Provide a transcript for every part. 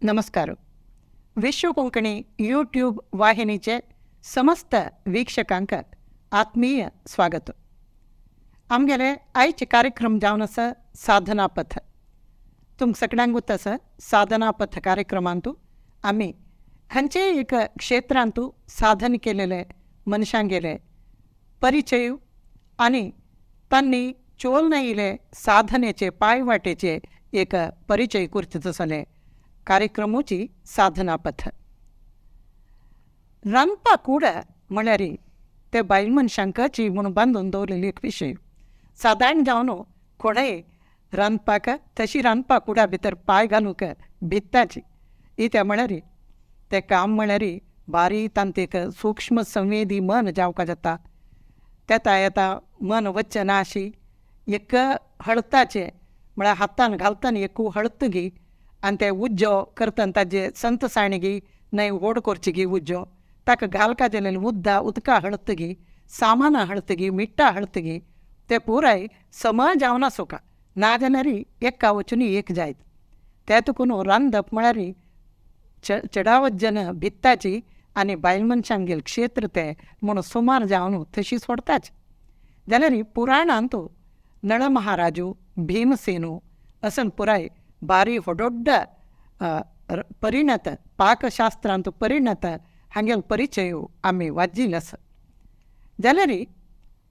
नमस्कार. विश्व कोंकणी यूट्यूब वाहिनीचे समस्त वीक्षकांक आत्मीय स्वागत. आमगेले आयचे कार्यक्रम जावन आसा साधना पथ. तुमकां सगळ्यांक वता आसा साधना पथ कार्यक्रमांतू आमी खंयचेय एक क्षेत्रांतू साधन केलेले मनशांगेले परिचय आनी तांणी चोलना येयले साधनेचे पायवाटेचे एक परिचय करचो आसले कार्यक्रमाची साधना पथ. रांदपाक कूड म्हळ्यार ते बायल मनशांकाची म्हणून बांदून दवरलेली एक विशय. सादारण जावन कोणय रांदपाक तशी रांदपाक कुडा भितर पांय घालूंक भित्ताची. इत्या म्हळ्यार तें काम म्हळ्यार बारीक तांतीक सूक्ष्म संवेदी मन जावपाक जाता. तेता येता मन वच्चे ना अशी एक हळताचे म्हळ्यार हातान घालतना एक हळतगी आनी ते उज्जो करतना ताजे संतसाणगी न्हय व्हड करची उज्जो ताका घालका दिलेले मुद्दा उदका हळतगी सामानां हळतगी मिट्टा हळतगी ते पुराय सम जावना सोका ना जाल्यार एका वचून एक जायत. तेतून रांदप म्हळ्यार चडावत भित्ताची आनी बायल मनशांगेल क्षेत्र ते म्हणून सुमार जावन तशी सोडताच. जाल्यार पुराणांत नळ महाराजू भीमसेनू असन पुराय बारी व्हडोड्ड परिणत पाकशास्त्रांत परिणत हांगेल परिचय आमी वाजिल्ले आसा. जाल्यार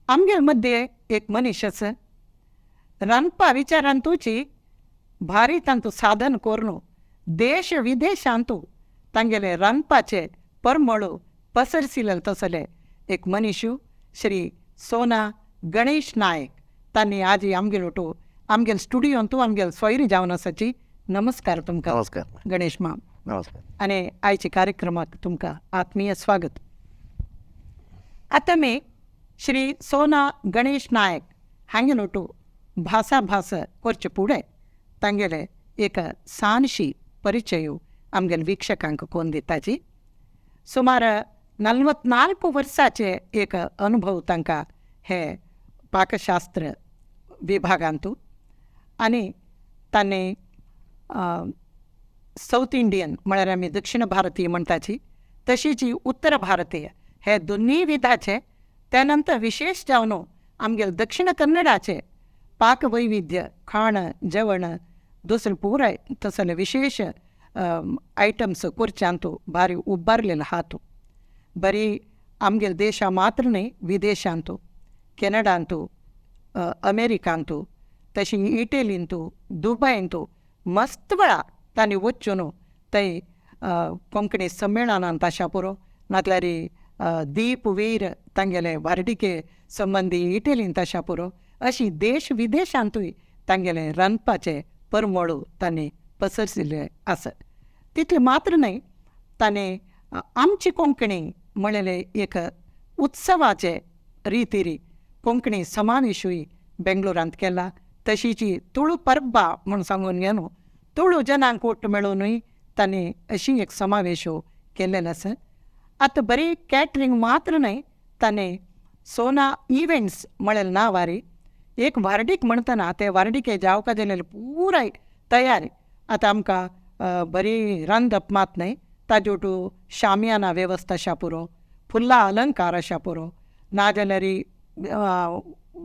आमगेल मध्य एक मनीस आसा रांदपा विचारांतूची भारी तांतू साधन करून देश विदेशांतू तांगेले रांदपाचे परमळू पसरसिल्ले तसले एक मनीशू श्री सोना गणेश नायक. तांणी आज आमगेल वटू आमगेल स्टुडियोंतू आमगेल सोयरी जावन आसाची. नमस्कार तुमकां. नमस्कार गणेश माम. नमस्कार. आनी आयच्या कार्यक्रमाक तुमकां आत्मीय स्वागत. आतां मी श्री सोना गणेश नायक हांगेल वटू भास करचे फुडें तांगेले एक सानशी परिचय आमगेल वीक्षकांक कोण दिताची. सुमार 44 वर्साचे एक अनुभव तांकां हे पाकशास्त्र विभागांतू आनी तांणी साऊथ इंडियन म्हळ्यार आमी दक्षिण भारतीय म्हणटाची तशीच उत्तर भारतीय हे दोनूय विधाचे त्या नंतर विशेष जावन आमगेल दक्षिण कन्नडाचे पाक वैविध्य खाण जेवण दुसरे पुराय तसले विशेष आयटम्स करच्यांतू भारी उबारलेलो हातू. बरी आमगेल देशा मात्र न्हय विदेशांतू कॅनडांतू अमेरिकांतू तशी इटलींतू दुबयंतू मस्त वेळा तांणी वचून थंय कोंकणी संमेलनांत आशा पुरो नातल्यार दीप वीर तांगेले वार्डिके संबंदी इटलींत आशा पुरो अशी देश विदेशांतूय तांगेले रांदपाचे परमळू तांणी पसरसिल्ले आसा. तितले मात्र न्हय तांणी आमची कोंकणी म्हणलेले एक उत्सवाचे रितीरी कोंकणी समावेशूय बेंगलोरांत केला. तशीच तुळू परबा म्हूण सांगून घे न्हू तुळू जनांक ओट मेळूनय तांणी अशी एक समावेश केल्लेलो आसा. आतां बरी कॅटरिंग मात्र न्हय तांणी सोना इव्हेंट्स म्हळेलें नांवारी एक वार्डीक म्हणटना ते वार्डिके जावपा दिलेले पुराय तयारी. आतां आमकां बरी रांदप मात न्हय ताजे वटू शामियाना वेवस्था आसा पुरो फुल्ला अलंकार आसा पुरो नाजाल्यार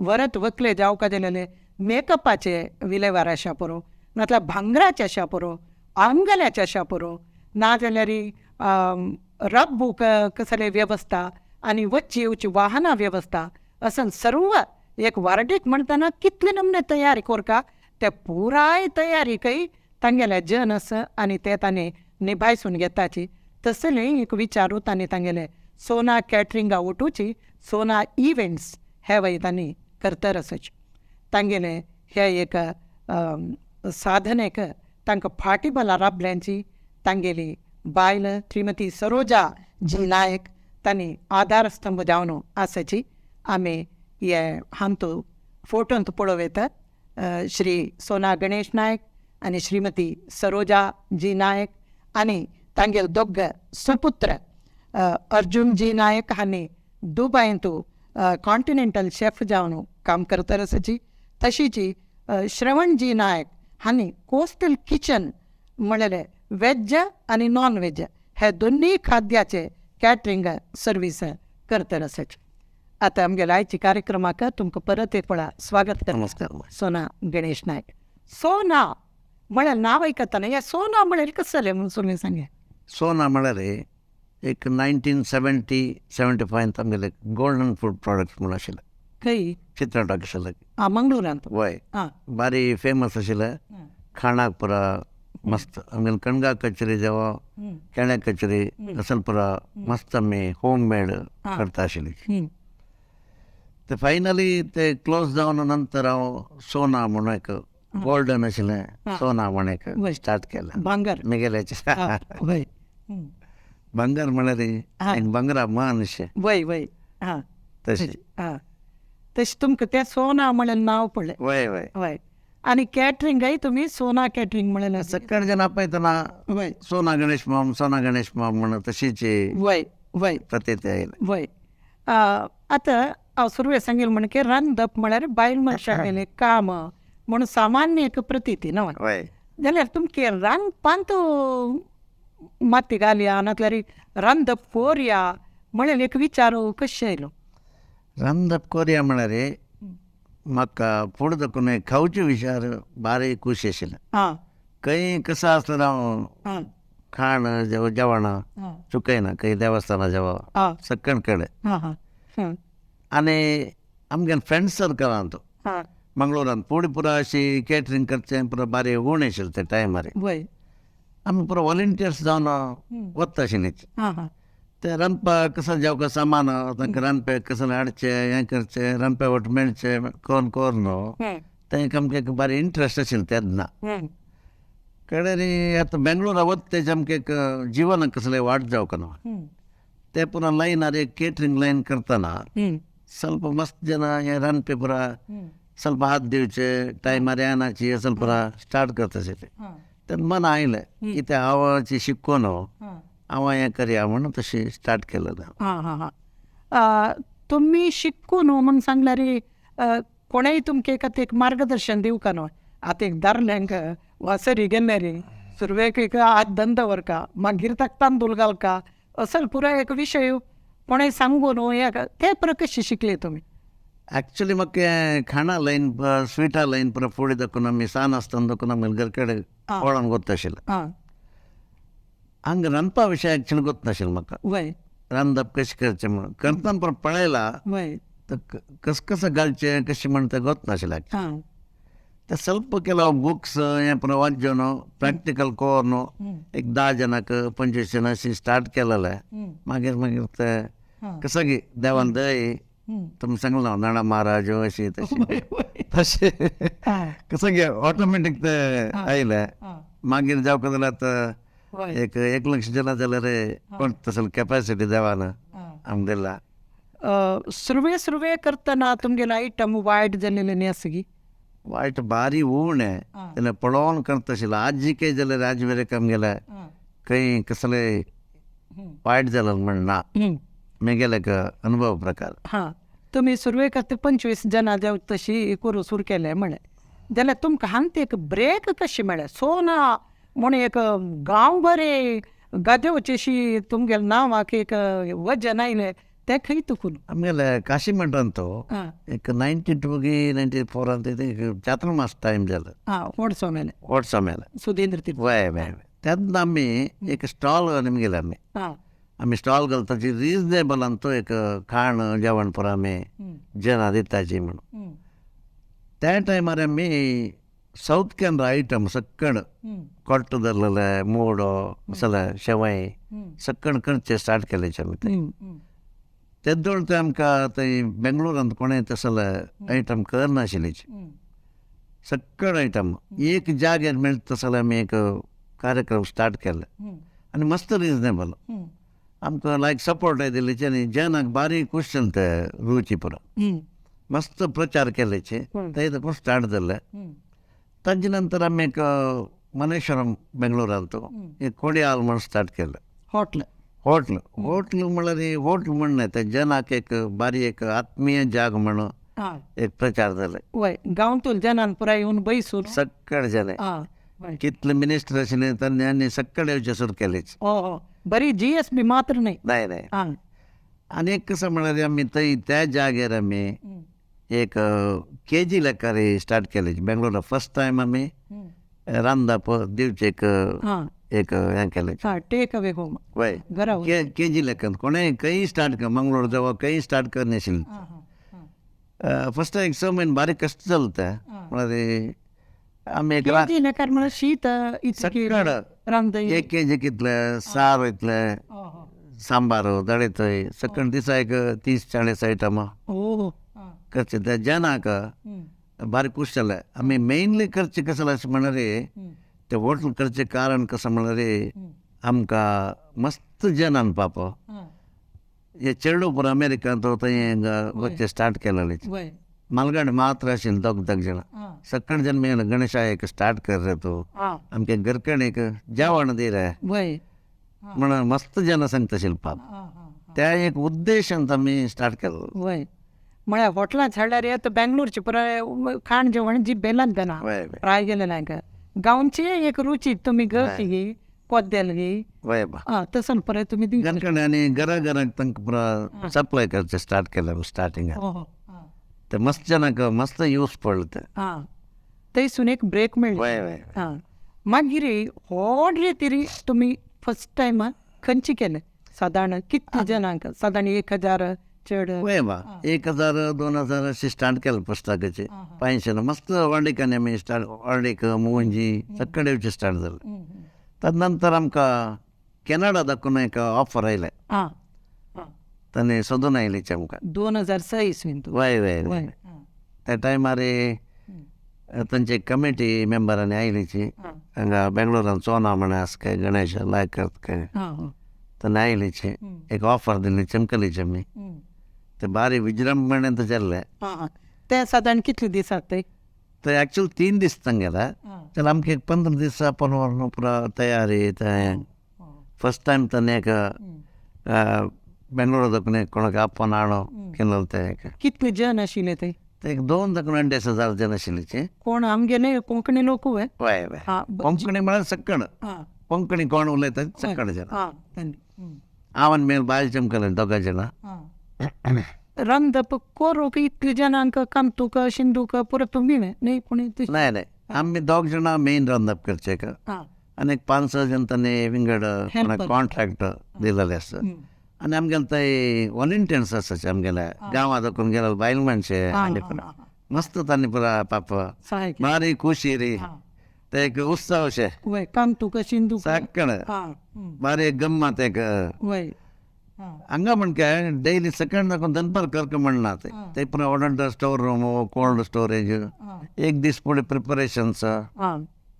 वरत वकले जावपा दिलेले मेकअपाचे विलेवार आसा पुरो नातल्यार भांगराचे आसा पुरो आंगल्याचे आसा पुरो नाजाल्यार रब्बू कसले वेवस्था आनी वच्ची येवची वाहनां वेवस्था असन सर्व एक वार्डीक म्हणटना कितले नमने तयारी कोरका ते पुराय तयारीकय तांगेले जन आसा आनी ते तांणी निभायसून घेताची. तसले एक विचारू तांणी तांगेले सोना कॅटरिंगा वटूची सोना इव्हेंट्स हे वय तांणी करतर आसाची. तांगेले हे एक साधनेक तांकां फाटीबला राबल्यांची तांगेली बायल श्रीमती सरोजा जी नायक तांणी आधारस्तंभ जावन आसाची. आमी हे हांतू फोटोंत पळोव येता श्री सोना गणेश नायक आनी श्रीमती सरोजा जी नायक आनी तांगेल दोग सुपुत्र अर्जुन जी नायक हांणी दुबयंतू कॉन्टिनेंटल शेफ जावन काम करतर आसाची. तशीच श्रवण जी नायक हांणी कोस्टल किचन म्हळ्यार वेज आनी नॉन वेज हे दोन्ही खाद्याचे कॅटरिंग सर्वीस करतात असेच. आता आमगेल्या आयच्या कार्यक्रमाक तुमकां परत एक वेळा स्वागत करता. नमस्कार. सोना गणेश नायक. सोना म्हळ्यार नांव आयकताना हे सोना म्हळ्यार कसं जालें म्हणून तुमी सांगे. सोना म्हळ्यार एक 1970-75 आमगेले गोल्डन फूड प्रोडक्ट्स म्हणून आशिल्ले खंय चित्रटाक आशिल्ले. मंगळुरांत. वय आं बारी फेमस आशिल्ले खाणाक पुरा मस्त. आमगेले कणगा कचोरी जेवा केण्या कचोरी असल पुरा मस्त आमी होम मेड करता आशिल्ली. ते फायनली ते क्लोज जावन नंतर हांव सोना म्हणून एक गोल्डन आशिल्लें सोना म्हणून एक स्टार्ट केलें. भांगर मेगेल्याचें वय भांगर म्हळ्यार एक भांगरा मान अशें वय वय हां तशें. हां तशें तुमकां तें सोना म्हळ्यार नांव पडलें. वय वय वय आनी कॅटरिंगय तुमी सोना कॅटरिंग म्हळ्यार सक्कड जन आपयतना वय सोना गणेश माम म्हणून तशीच वय वय प्रतीत येयले. वय आतां हांव सुरवेक सांगेल म्हण की रांदप म्हळ्यार बायल मनशां गेलें काम म्हणून सामान्य एक प्रतीती न्हय. वय जाल्यार तुमके रांदपांत माती घालया नातल्यार रांदप कोरया म्हळ्यार एक विचार कशें आयलो. रांदप कोरया म्हळ्यार म्हाका फुडें देखून खावचे विचार बारीक खूश आशिल्ले. आं खंय कसो आसतना हांव आं खाण जेवण आं चुकयना. खंय देवस्थाना जेवा आं सक्कण कडेन हां हां आनी आमगेले फ्रेंड सर्कलांत हां मंगळुरांत फुडें पुरा अशी कॅटरिंग करचें पुरा बारी उण आशिल्लें ते टायमार. वय आमी पुरो वॉलंटियर्स जावन वता आशिल्लीं. हां हां ते रांदपाक कसं जेवका सामान तांकां रांदपाक कसलें हाडचें हें करचें रांदपा वट मेळचें कोर न्हू तांकां आमकां एक बारी इंट्रस्ट आशिल्लें तेन्ना. कडेन आतां बेंगळुरा वता तेजें आमकां एक जिवनाक कसलें वाट जावंक ना. ते पुरा लायनार एक कॅटरिंग लायन करतना ಸ್ವಲ್ಪ मस्त जन हें रांदपी पुरा ಸ್ವಲ್ಪ हात दिवचे टायमार येनाची असल पुरा स्टार्ट करताशें तेन्ना मन आयलें की तें हांव शिकून हांव हें करया म्हणून तशें स्टार्ट केलें. हां हां हां तुमी शिकून म्हणून सांगल्यार कोणेय तुमकां एक मार्गदर्शन दिवका न्हय. आतां एक दादल्यांक वासरी गेल्यार सुरवेक एक हात धंदो व्हरका मागीर ताका तांदूळ घालका असल पुरो एक विशय कोणेय सांगून हें ते पुरो कशें शिकले तुमी. एक्चुली म्हाका हें खाणा लायन स्विटा लायन पुरो फुडें देखून आमी सान आसतना देखून आमी घर कडेन पळोवन वता आशिल्ले. आं हांगा रांदपा विशय एक्चुली गोत नाशिल्लें म्हाका. वय रांदप कशें करचें म्हणून करतना पुरो पळयलां वय तर कसं घालचें कशें म्हणून तें गोत नाशिल्लें. हां ते ಸ್ವಲ್ಪ ಕೆಲವು ಬುಕ್ಸ್ हें पुरो वाचून प्रॅक्टिकल कोरून एक 10 जनाक 25 जनां अशी स्टार्ट केलेलें. मागीर मागीर ते कसं गी देवान दय तुमी सांगलां नाणा महाराज अशी तशी तशें कसं गे ऑटोमॅटीक ते आयलें. मागीर जावंक जाल्यार आतां एक 1 लाख जनां जाल्यार कोण तसले कॅपॅसिटी देवान आमकां दिला. सुरवे करतना तुमगेले आयटम वायट जाल्लेले न्ही आसा गी. वायट बारी उण तेन्ना पळोवन करता आशिल्लो. आजी काय जाल्यार आज मेरेक आमगेले खंय कसलें वायट जालें म्हण ना म्हगेले एक अनुभव प्रकार. हां तुमी सुरवेक आतां 25 जनां जाव तशी करूं सुरू केलें म्हळें जाल्यार तुमकां हांगा एक ब्रेक कशी मेळ्ळें. सोना म्हणून एक गांवभरे गाजोवची अशी तुमगेलें नांवाक एक वजन आयलें तें खंय तुकून. आमगेले काशी म्हणटात तो एक 92 की 94 चातुर्मास टायम जालो. हां व्हडसो मेलें वर्सां मेले सुधींद्र तीर्थ. वय वय तेन्ना आमी एक स्टॉल निमगेले आमी स्टॉल घालताची रिजनेबल आनी तो एक खाण जेवण पुरो आमी जनां दिताची म्हणून. त्या टायमार आमी साऊथ केनरा आयटम सक्कण कोट्ट धरलेले मोडो मसाला शेवय सक्कण करचे स्टार्ट केलेचे आमी ते. तेदोळ ते आमकां थंय बेंगळुरांत कोणें तसले आयटम करनाशिल्लेचे सक्कण आयटम एक जाग्यार मेळटा तसले आमी एक कार्यक्रम स्टार्ट केले आनी मस्त रिजनेबल आमकां लायक सपोर्टय दिल्लेचे आनी जनाक बारीक खूश जालें ते रुची पुरो. मस्त प्रचार केलेचे थंय देखून स्टार्ट जाल्ले. ताजे नंतर आमी एक मनेश्वरम बेंगळुरांत एक कोडियाल म्हणून स्टार्ट केलें. हॉटल होटल म्हळ्यार होटल म्हण न्हय ते जनाक एक बारी एक आत्मीय जाग म्हणून एक प्रचार जाले. वय गांवतूल जनान पुराय येवन बैसून सक्कड जाले. कितले मिनिस्टर आशिल्ले त्यांनी सक्कड येवचे सुरू केलेच. बरी GSB मात्र नाही. नाही. आणि एक कसं म्हणाले आम्ही त्या जागेर आम्ही एक KG लेखारी स्टार्ट केले बेंगलोर. फर्स्ट टाइम आम्ही रांदप दिवचे एक हें केलें टेक अवे होम वय KG लेखन कोणें खंय स्टार्ट कर मंगळूर जावं खंय स्टार्ट कर नाशिल्लें. फर्स्ट एक 6 म्हयने बारीक कश्ट जालें तें म्हळ्यार आमी एक शीत सकड 1 KG कितले सार वयतले सांबार दळयतय सकड दिसा एक 30-40 आयटमां करचे. ते जनाक बारीक खुश जाले. आमी मेनली करचे कसं अशें म्हळ्यार ते होटल करचे कारण कसं म्हळ्यार आमकां मस्त जन अनपाप. हे चेडूपुर अमेरिकान तो थंय वचचे स्टार्ट केलेले. मालगाड मात्र आशिल्ले दोग जाण. सकड जन मेळ्ळे गणेशा एक स्टार्ट कर रे तूं आमगे घरकण एक जेवण दी रे म्हणून मस्त जन सांगता आशिल्ले पाप. त्या एक उद्देशान आमी स्टार्ट केलो. म्हळ्यार हॉटलां हाडल्यार येता बेंगलोरची पुराय खाण जेवण जी बेलांत देना ट्राय केलें ना गांवची एक रुची तुमी घरची गी कोद्देल गी तसं पुराय तुमी घरकण आनी घराक तांकां पुरा सप्लाय करचे स्टार्ट केलें स्टार्टिंग. ते मस्त जनाक मस्त यूज पडले ते. थंयसून एक ब्रेक मेळ्ळी. मागीर व्हड रितीरी तुमी फर्स्ट टायम खंयची केलें सादारण कितले जनांक सादारण 1000 चड 1000-2000 अशें स्टार्ट केलें पुस्तकाचे 500 मस्त वाडीकांनी आमी स्टार्ट वाडीक मोहनजी सकड येवचे स्टार्ट जालें. ताजे नंतर आमकां कॅनडा दाखोवन एक ऑफर आयलें ताणें सोदून आयलीचे आमकां 2006 इसवीन. वय त्या टायमार तांचे कमिटी मेंबरांनी आयलीची हांगा बेंगलोरान सोना म्हण आसा गणेश नायक काय ताणें आयलीची एक ऑफर दिल्ली चमकलीची आमी. ते बारी विजृंभणेन ते जाल्ले. ते सादारण कितले दीस जाता ते एक्चुअल 3 दीस थंय गेला. जाल्यार आमकां एक 15 दीस व्हरून पुरा तयारी. फर्स्ट टायम ताणें एक बेंगलोर दाखोवन एक कोणाक आपोवन हाडो केलो. ते कितले जन आशिल्ले ते 2 दाखोवन 2,500 जन आशिल्लीचे. कोण आमगेले कोंकणी लोक वय कोंकणी म्हळ्यार सक्कण कोंकणी कोण उलयता सक्कण जन. हांव आनी मेल बायल चमकले 2 जाणां. रांदप कोरूंक इतले जनांक कांतूक शिंदूक पुरो तुमी न्ही कोणी नाही आमी 2 जाणां मेन रांदप करचे आनी एक 5-6 जन ताणें विंगड कॉन्ट्रॅक्ट दिलेले आसा. आनी आमगेले थंय वॉलंटियर्स आसाचे आमगेले गांवां दाखोवन गेले बायल मनशे मस्त तांणी पुरा पाप बारी खुशी रे. ते एक उत्सव अशें कांतूक शिंदूक सक्कण बारी गम्मत एक हांगा म्हण काय डेली सेकंड दाखोवन दनपार करक म्हणना ते पुरा order store room cold storage एक दीस फुडें प्रिपरेशन्स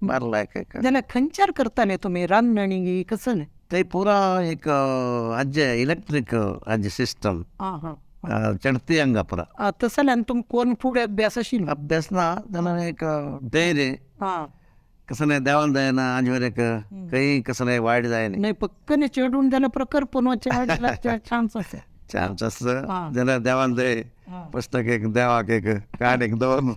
बार लायक जाल्यार खंयच्यार करताले तुमी रांदणी कसं ते पुरा एक हाजे इलेक्ट्रीक हाजे सिस्टम चडती हांगा पुरा. तसं जाल्यार तुमकां कोण फूड अभ्यास आशिल्लो अभ्यास ना जाल्यार एक धैर्य कसलें देवान जायना हाजे वर एक खंय कसलें वायट जायना नाही पक्कन चेडून जाल्यार प्रकार पोनोवचे चान्स आसा. चान्स आसा जाल्यार देवान जाय पुस्तक एक देवाक एक कार्ड एक दवर.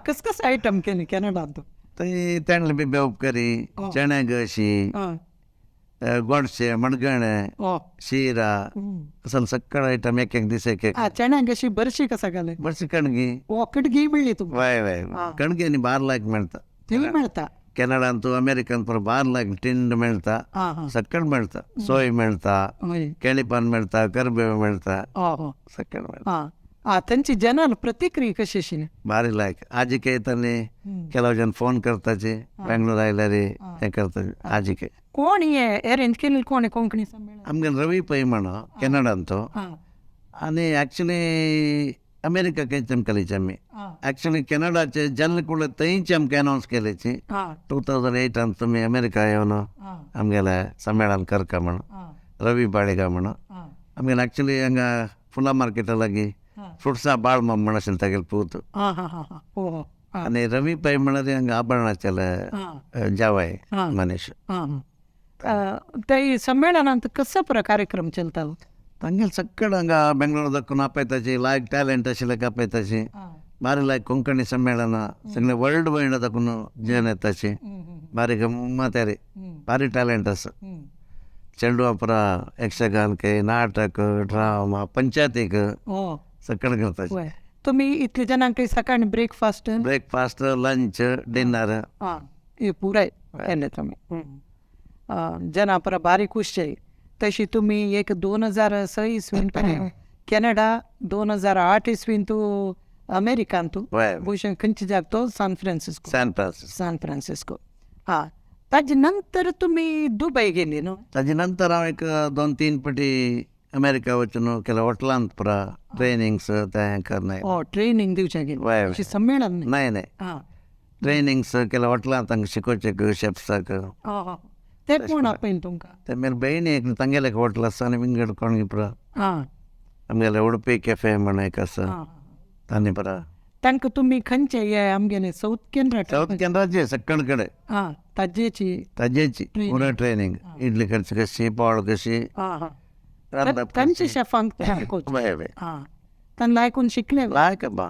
कस आयटम केली कॅनडांत थंय तेणले बी बेवप करी चणे गशी गोडशे मणगणे शिरा असले सक्कळ आयटम एक दीस एक चण्यांक अशी बरशी कसा घाले बरशी कणगी कणगी मेळ्ळी तुमकां. वय कणगी आनी बार लायक मेळटा थंय मेळटा. कॅनडान तूं अमेरिकान पर बार लायक टिंड मेळटा सक्कळ मेळटा सोय मेळटा केळीपान मेळटा करबेव मेळटा सक्कळ मेळटा. तांची जनरल प्रतिक्रिया कशी आशिल्ली बारी लायक आजीके तांणी केलो जन फोन करताचे बेंगलोर आयल्यार हें करता आजीके कोण हे अरेंज केलें कोण कोंकणी संमेलन आमगे रवी पै म्हणो कॅनडान तो. आनी एक्चुली अमेरिका खंय चमकलीचे आमी एक्चुली कॅनडाचे जेन्ना कुळे थंयची आमकां अनावन्स केलीची 2008 तुमी अमेरिका येवन आमगेले संमेलन करका म्हणून रवी बाळेगा म्हणून आमगेले एक्चुली हांगा फुलां मार्केटा लागीं फ्रुट्सां बाळ म्हण आशिल्लें तागेले पूत. आनी रवी पै म्हळ्यार हांगा आभरणाचेले जावाय मनीस. ते संमेलनांत कसो कार्यक्रम चलतालो तांगेले सक्कड हांगा बेंगलोर दाखोवन आपयताची लायक टॅलंट आशिल्लें आपयताची बारी लायक कोंकणी संमेलन सगळे वर्ल्ड वायड ताकून जेन येताचे बारी गम्मत रे बारी टॅलेंट आसा चेंडू पुर यक्षगान के नाटक ड्रामा पंचायतीक सगळं करता तुम्ही इतले जणांक सकाळी ब्रेकफास्ट लंच डिनर हे पुराय केले तुम्ही जना पुरा बारी खुश जाय तशी तुम्ही एक 2006 इसवीन कॅनडा 2008 इसवीन तू अमेरिकान तू भूषण खंयची जाग तो सान फ्रान्सिस्को ताजे नंतर तुम्ही दुबय गेली न्हू ताजे नंतर हांव एक 2-3 फाटी अमेरिका वचून केला हॉटेलांत पुरा ट्रेनिंग्स तें करनाय ट्रेनिंग दिवचें गेली संमेलन नाही ट्रेनिंग्स केला हॉटेलांत तांकां शिकोवचे शेफ्साक ते कोण आपयन तुमकां ते मेरे भयणीक तांगेलें एक हॉटेल आसा आनी विंगड कोण पुरा आमगेले उडपी कॅफे म्हण एक आसा तांणी पुरा तांकां तुमी खंयचे हे आमगेले साऊथ केंद्राचे सक्कण कडेन ताजेची पुरा ट्रेनिंग इडली करची कशी पावळ कशी तांचे शेफांक तांना आयकून शिकले लायक बा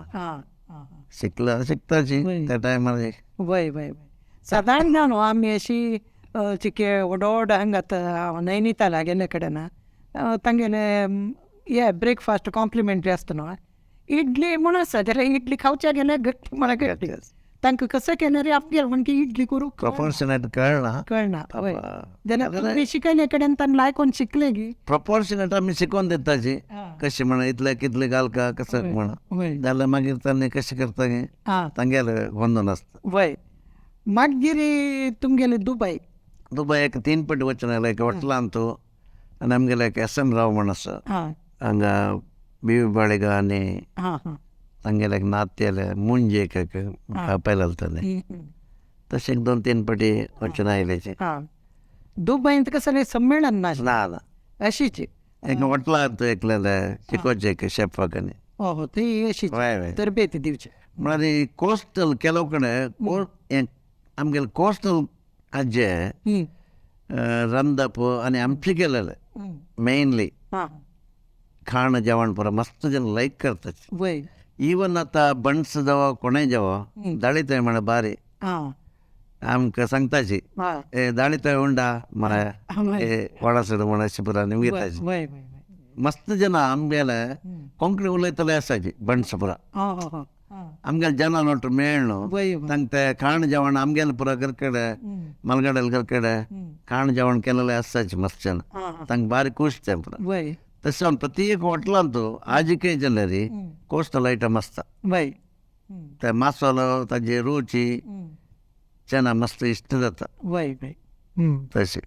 शिकताची त्या टायमार वय सादारण न्हू आमी अशी चिके व्हड हांगात नैनिताला गेले कडेन तांगेले हे ब्रेकफास्ट कॉम्प्लिमेंटरी आसता न्हू इडली म्हूण आसा जाल्यार इडली खावच्या गेले गट्टी म्हळ्यार गट्टी तांकां कशें केलें रे आपल्यार म्हणून की इडली करूं प्रपोर्शनेट कळना वय जाल्यार तुमी शिकयले कडेन तांना लायकून शिकले गी प्रपोर्शनेट आमी शिकोवन दिताची कशी म्हण इतले कितले घालका कसं म्हण जाल्यार मागीर तांणी कशें करता गे तांगेले वंदन आसता वय मागीर तुमगेले दुबय एक 3 फाटी वचून आयला एक हॉटेलांत तूं आनी आमगेले एक SM राव म्हण आसा हांगा बिवी बाळेगा आनी तांगेले एक नातेले मुंज एक पयलालताले तशें 2-3 फाटी वचून आयलेचे दुबयंत कसलें संमेलन ना अशीच एक हॉटेलांत एकलेले शिकोवचे एक शेफाक आनी ती अशी तरबेती दिवचे म्हळ्यार कोस्टल केलो कडेन आमगेले कोस्टल हाजे रंदप आनी आमचे केलेले मेनली खाण जेवण पुरा मस्त जन लायक करता इवन आतां बन्स जावं कोणें जावं दाळीतय म्हण बारी आमकां सांगताची ए दाळीतय उंडा म्हळ्यार वडासड म्हण अशें पुरा निमगेताची मस्त जना आमगेले कोंकणी उलयतले आसाची बन्स पुरा आमगेले जना नोट मेळ्ळ तांकां ते खाण जेवण आमगेले पुरा घरकडे मलगडेल घरकडे खाण जेवण केलेलें आसाची मस्त जना तांकां बारी खूश ते पुरा तशें प्रति एक हॉटेलांत आजिकय जाल्यार कोस्टल आयटम आसता ते मसालो ताजे रुची जेन्ना मस्त इश्ट जाता तशें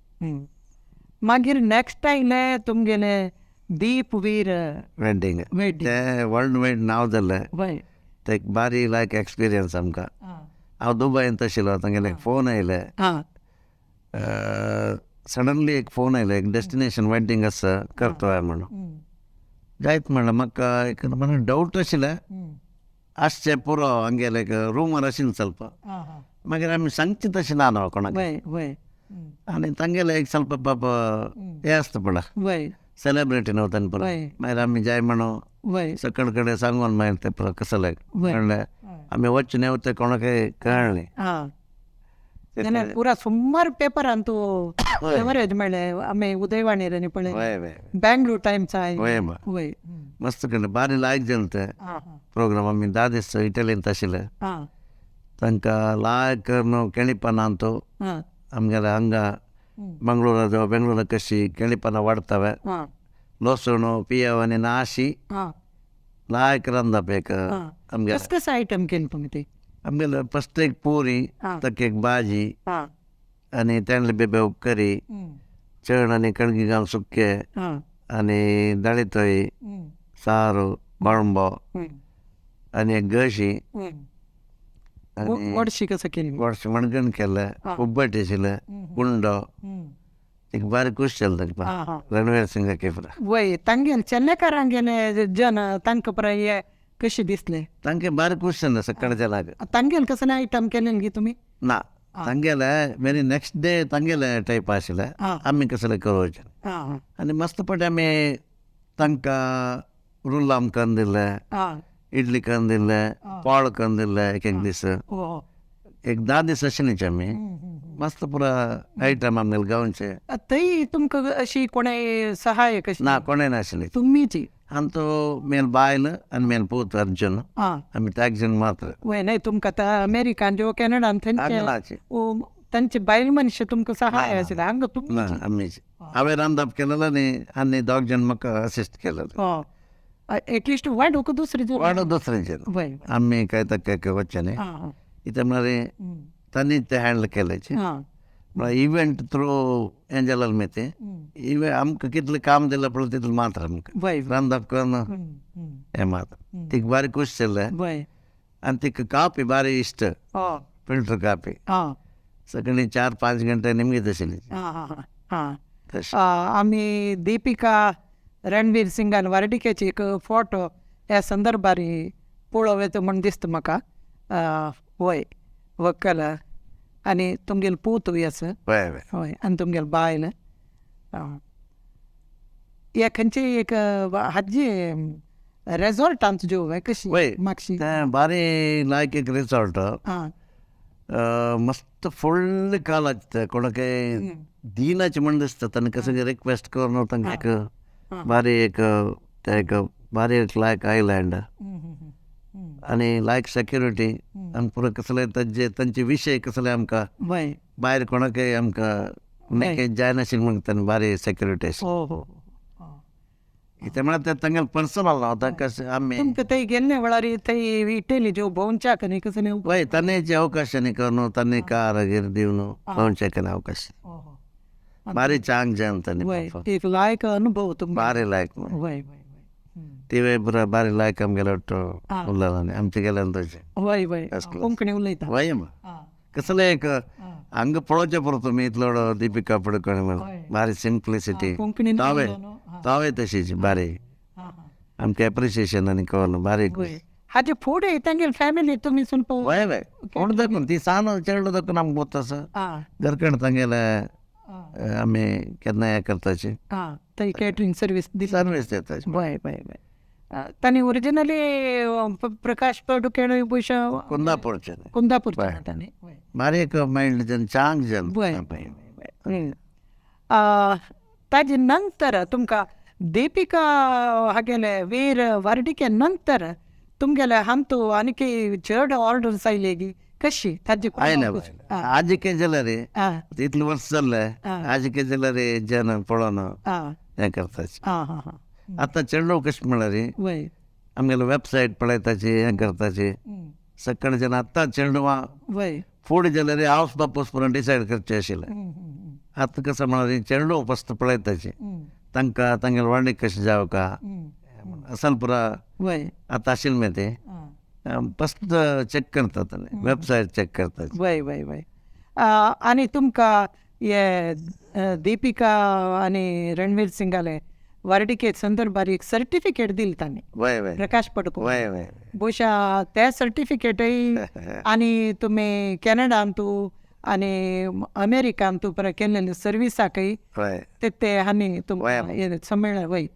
मागीर नेक्स्ट आयले तुमगेले दीपवीर वेडिंग ते वर्ल्ड वायड नांव जाल्लें ते एक बारी लायक एक्सपिरियन्स आमकां हांव दुबयंत आशिल्लो तांगेले एक फोन आयले सडनली एक फोन आयलो एक डेस्टिनेशन वेडिंग आसा करतोय म्हणून जायत म्हणलें म्हाका एक म्हणून डावट आशिल्लें आसचें पुरो आमगेले एक रुमर आशिल्लें ಸ್ವಲ್ಪ मागीर आमी सांगचें तशें ना न्हू कोणाक आनी तांगेले एक ಸ್ವಲ್ಪ पाप हें आसता पळय सेलिब्रिटी न्हू तांणी पुरो मागीर आमी जाय म्हणून सकयल कडेन सांगून मागीर ते पुरो कसो लायक म्हणलें आमी वचून येवं ते कोणाकय कळ्ळें जाल्यार पुरा सुमार पेपरान तूं कवरेज मेळ्ळें आमी उदयवाणीर आनी पळय बँगलोर टायम्स वय मस्त कडेन बारी लायक जालें ते प्रोग्राम आमी 10 दीस इटलींत आशिल्ले तांकां लायक न्हू केळीपानांत आमगेले हांगा मंगळूरा जावं बेंगळूरा कशी केळीपानां वाडतावे लसूण पियव आनी नाशी लायक रांदप एक आमगे कसं आयटम केली तुमी ती आमगेले फस्ट एक पुरी ताका एक भाजी आनी तेंडले बेबे उपकरी चण आनी कणगी घालून सुकें आनी दाळीतय सारू मळंबो आनी एक गशी आनी गोडशी कसं केली गोडशें मणगण केलें उब्बट आशिल्लें कुंडो एक बारी खूश जालें तांकां रणवीर सिंगा केफरा वय तांगेले चेन्नकारांगेले जन तांकां पुरा हे कशें दिसलें तांकां बारी खूश जालें सकाळच्या जनाक तांगेले कसले आयटम केले गी तुमी ना तांगेले वेरी नेक्स्ट डे तांगेले टायप आशिल्ले आमी कसले करोवचे आनी मस्त पट आमी तांकां रूल आमकां दिले इडली करून दिले, पोळ करून दिले एक एक दीस, हो एक 10 दीस अशें न्ही आमी मस्त पुरा आयटम आमगेले गांवचे. थंय तुमकां अशी कोणें सहाय कशी ना कोणें नाशिल्ली. तुमीची आनी तो मेल बायल आनी मेल पूत अर्जून आं आमी तागजन मात्र वय नाही तुमकां आतां अमेरिकान जो कॅनडान थंयचे आंगणाचे तांचे बायल मनशां तुमकां सहाय आशिल्ले हांगा ना तुमी आमीच. हांवें रांदप केलेलो आनी दोग जण म्हाका असिस्ट केलेलो. एटलिस्ट वाडूक दुसरी जो वाडो दुसऱ्यांचे वय आमी कांय तक वच्चे न्ही. आं इथे म्हळ्यार तांणी ते हँडल केलेचे. आं म्हळ्यार इव्हेंट थ्रू एंजल अल्मेते इव्हेंट आमकां कितलें काम दिलें पळय तितलें मात्र आमकां वय रांदप करून हें मात्र तिका बारी खूश जालें. वय आनी तिका कापी बारी इश्ट फिल्टर कापी आं सकाळीं 4-5 गंटे निमगीत आशिल्ली आं तशी. आमी दीपिका रणवीर सिंगान वार्डिकेची एक फोटो ह्या संदर्भार पळोव येता म्हण दिसता म्हाका. वय व्हंकल आनी तुमगेलो पूतूय आसा वय वय हय आनी तुमगेलो बायल. हे खंयची एक हाजी रेजॉर्टांत जो वय कशी वय म्हापशी तें बारी लायक एक रिसॉर्ट आं मस्त फुडले कालाचे ते कोणाके दिनाचे म्हण दिसता तांणी कसं रिक्वेस्ट करून तांकां एक बारी एक ते एक बारी एक लायक आयलँड आनी लायक सेक्युरिटी आनी पुरो कसले तांचे विशय कसले आमकां वय भायर कोणाकय आमकां मेकेज जायनाशिल्लें म्हणून तांणी बारी सेक्युरिटी आशिल्ली. हो हो कित्याक म्हळ्यार ते तांगेले पर्सनल न्हू तांकां आमी तुमकां थंय गेल्ले वेळार थंय इटली ज्यो भोंवच्याक न्ही कसले वय तांणी अवकाश न्ही करून तांणी कार गिर दिवन भोंवचेक अवकाश बारी चांग जेवन तांणी वय एक लायक अनुभव तुमकां बारी लायक वय वय ती वेळ पुरा बारी लायक आमगेलो उरलेलो आमचे गेले तशें वय वय कोंकणी उलयता वय कसलें एक हांगा पळोवचें पडटा तुमी इतलो दिपिका पडकण म्हणून बारी सिंप्लिसिटी कोंकणी तावय तशीच बारी आमकां एप्रिसिएशन आनी कळ्ळें बारी हाजे फुडें तांगेली फॅमिली तुमी सुनपा वय वय कोण देखून ती सान चेडो देखून आमकां पोतासा घरकण तांगेले आमी केन्ना हें करताची थंय कॅटरिंग सर्वीस दिता सर्वीस दिताची. वय वय वय तांणी ओरिजिनली प्रकाश पडुकेण पयशा कुंदापूरचे कुंदापूरचे तांणी बारी एक मायंड जन चांग जन वय ताजे नंतर तुमकां दीपिका हागेले वीर वार्डिके नंतर तुमगेले हांतू आनीक चड ऑर्डर्स आयले गी कशी ताजी आयले आजिके जाल्यार इतलें वर्स जालें आजिके जाल्यार जन पळोवन हें करताची. आतां चेडो कशें म्हळ्यार वय आमगेलो वेबसायट पळयताची हें करताची सकाळच्यान आतां चेडवां वय फुडें जाल्यार हावस बापूस पुरो डिसायड करचें आशिल्लें. आतां कसं म्हळ्यार चेडो फस्ट पळयताची तांकां तांगेले वाडीक कशें जावका असल पुरा वय आतां आशिल्लें मॅ तें फस्ट चॅक करतात वेबसायट चॅक करतात. वय वय वय आनी तुमकां हे दीपिका आनी रणवीर सिंगाले वार्डिके संदर्भार एक सर्टिफिकेट दिलें तांणी वय वय प्रकाश पडको वय वय बहुशा त्या सर्टिफिकेटय आनी तुमी कॅनडान तूं आनी अमेरिकान तूं पळय केल्लेले सर्विसाकय वय ते आनी तुमकां संमेळन वय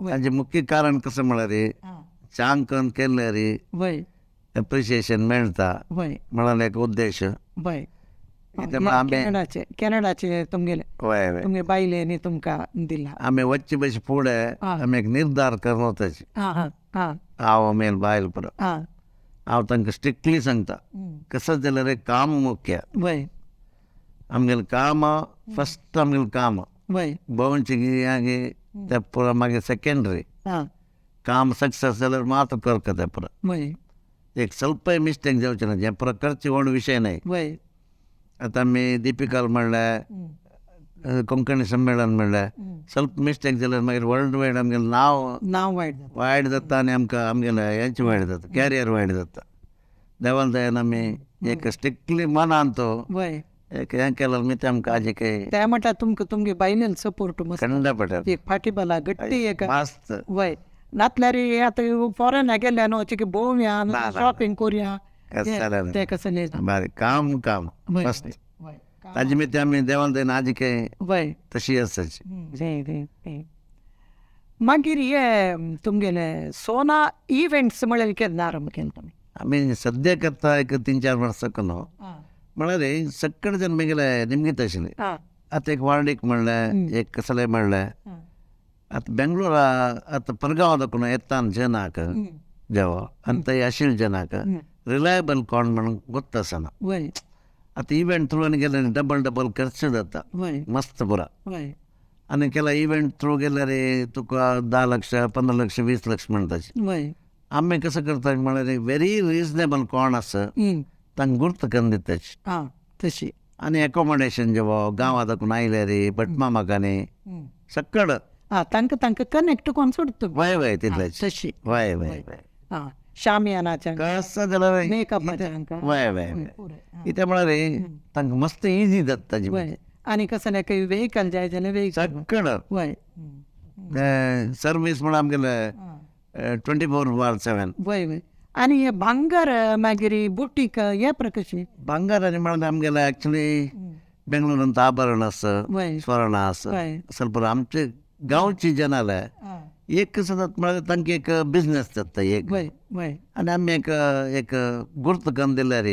ताजें मुख्य कारण कसं म्हळ्यार चांग करून केल्यार वय एप्रिसिएशन मेळटा वय म्हळ्यार एक उद्देश. वय आमी कॅनडाचे तुमगेले वय वय तुमगे बायलेनी तुमकां दिला आमी वच्चे बशे फुडें आमी एक निर्धार करून वताचे. हांव मेल बायल पुरो हांव तांकां स्ट्रिक्टली सांगता कसं जाल्यार काम मुख्य वय आमगेलें काम फस्ट आमगेलें काम वय भोंवची गी ते पुरो मागीर सेकेंडरी काम सक्सेस जाल्यार मात्र करता ते पुरो वय एक स्वल्पय मिस्टेक जावचें ना जें पुरो करचें व्हड विशय न्हय. वय आतां आमी दिपिकाल म्हणलें कोंकणी संमेलन म्हणलें स्वल्प मिस्टेक जाल्यार मागीर वर्ल्ड वायड आमगेलें नांव वायट जाता आनी आमकां आमगेलें हेंचें वायट जाता कॅरियर वायट जाता. देवान दयान आमी एक स्ट्रिक्टली मनान तो वय एक हें केलें मी ते आमकां आजी काही त्या म्हणटा तुमकां तुमगे बायलेन सपोर्ट खंड पडटा एक फाटीबला गट्टी एक मस्त वय नातल्यार आतां फॉरेन गेल्या न्हू की भोवया शॉपिंग करुया ते कसं न्ही बारीक काम काम मस्त ताजे मी ते आमी देवान दयान आजी काही वय तशी आसाची. मागीर हे तुमगेले सोना इव्हेंट्स म्हळ्यार केन्ना आरंभ केलो तुमी? आमी सद्याक आतां एक 3-4 वर्सां न्हू म्हळ्यार सक्कड जन म्हगेले निमगीत आशिल्ले. आतां एक वार्डीक म्हणलें, एक कसलें म्हणलें. आतां बेंगलोरा आतां परगांव दाखोवन येतान जनाक जेवो आनी थंय आशिल्ले जनाक रिलायबल कोण म्हणून गोत्त आसना. आतां इव्हेंट थ्रू गेले डबल खर्च जाता मस्त पुरा. आनी केला इव्हेंट थ्रू गेल्यार तुका 10 लाख 15 लाख 20 लाख म्हणटाचे. आमी कसं करता म्हळ्यार व्हेरी रिजनेबल कोण आसा तांकां गुर्त करून दिताचे तशी. आनी एकोमोडेशन जेवो गांवां दाखोवन आयले रे भटमामाकांनी सक्कड तांकां कनेक्ट कोन्न सोडता. वय तितलेच तशी. वय शामियानाच्या कसं जाल्यार मेकअपाच्या वय कितें म्हळ्यार तांकां मस्त इजी जाता ताजी. आनी कसले काही वेहिकल जाय जाल्यार वेहिकल सक्कड सर्वीस म्हण आमगेले 24/7. वय आनी हे भांगर मागीर बुटीक हे प्रकशी भांगार आनी म्हळ्यार आमगेले एक्चुली बेंगलोरांत आभरण आसा, स्वर्ण आसा ಸ್ವಲ್ಪ आमचे गांवची जनाले एक कसं जाता म्हळ्यार तांकां एक बिजनेस जाता एक. आनी आमी एक गुर्त करून दिल्यार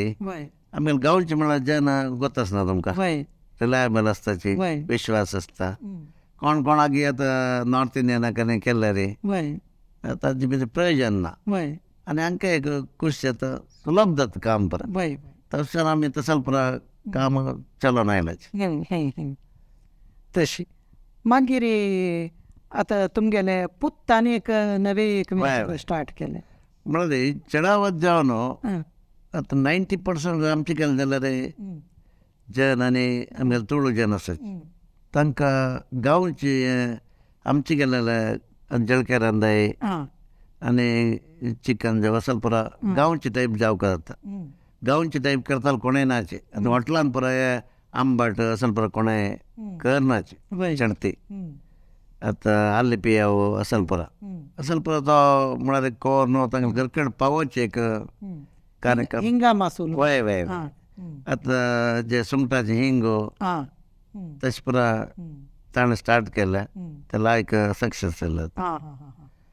आमगेले गांवचे म्हळ्यार जन गोत आसना तुमकां रिलायबल आसताची विश्वास आसता. कोण कोणाक आतां नॉर्थ इंडियनाकांनी केल्यार ताजे भितर प्रयोजन ना आनी हांकां एक खुशी जाता, सुलभ जाता काम पुरा. तशें आमी तसले पुरा काम चलोवन आयलाचे तशी. मागीर आतां तुमगेले पुत्तानी एक नवे एक स्टार्ट केले म्हळ्यार चडावत जावन आतां 90% आमचे केलें जाल्यार जन आनी आमगेले तुळू जन आसात तांकां गांवची आमचे गेलेले जळके रांदाय आनी चिकन जेवो आसा पुरा गांवचे टायप जावपाक जाता. गांवचे टायप करताले कोणें नाचे. आतां हॉटेलान पुरा हे आंबट असल पुरा कोणें करनाचे चणती. आतां आल्ली पियाव असल पुरा तो म्हळ्यार कोर न्हू तांकां घरकड पावोवचे एक कार्यक्रम हिंगा मासूल. वय आतां जे सुंगटाचे हिंगो तशें पुरा ताणें स्टार्ट केलें. ते लायक सक्सेस जालें.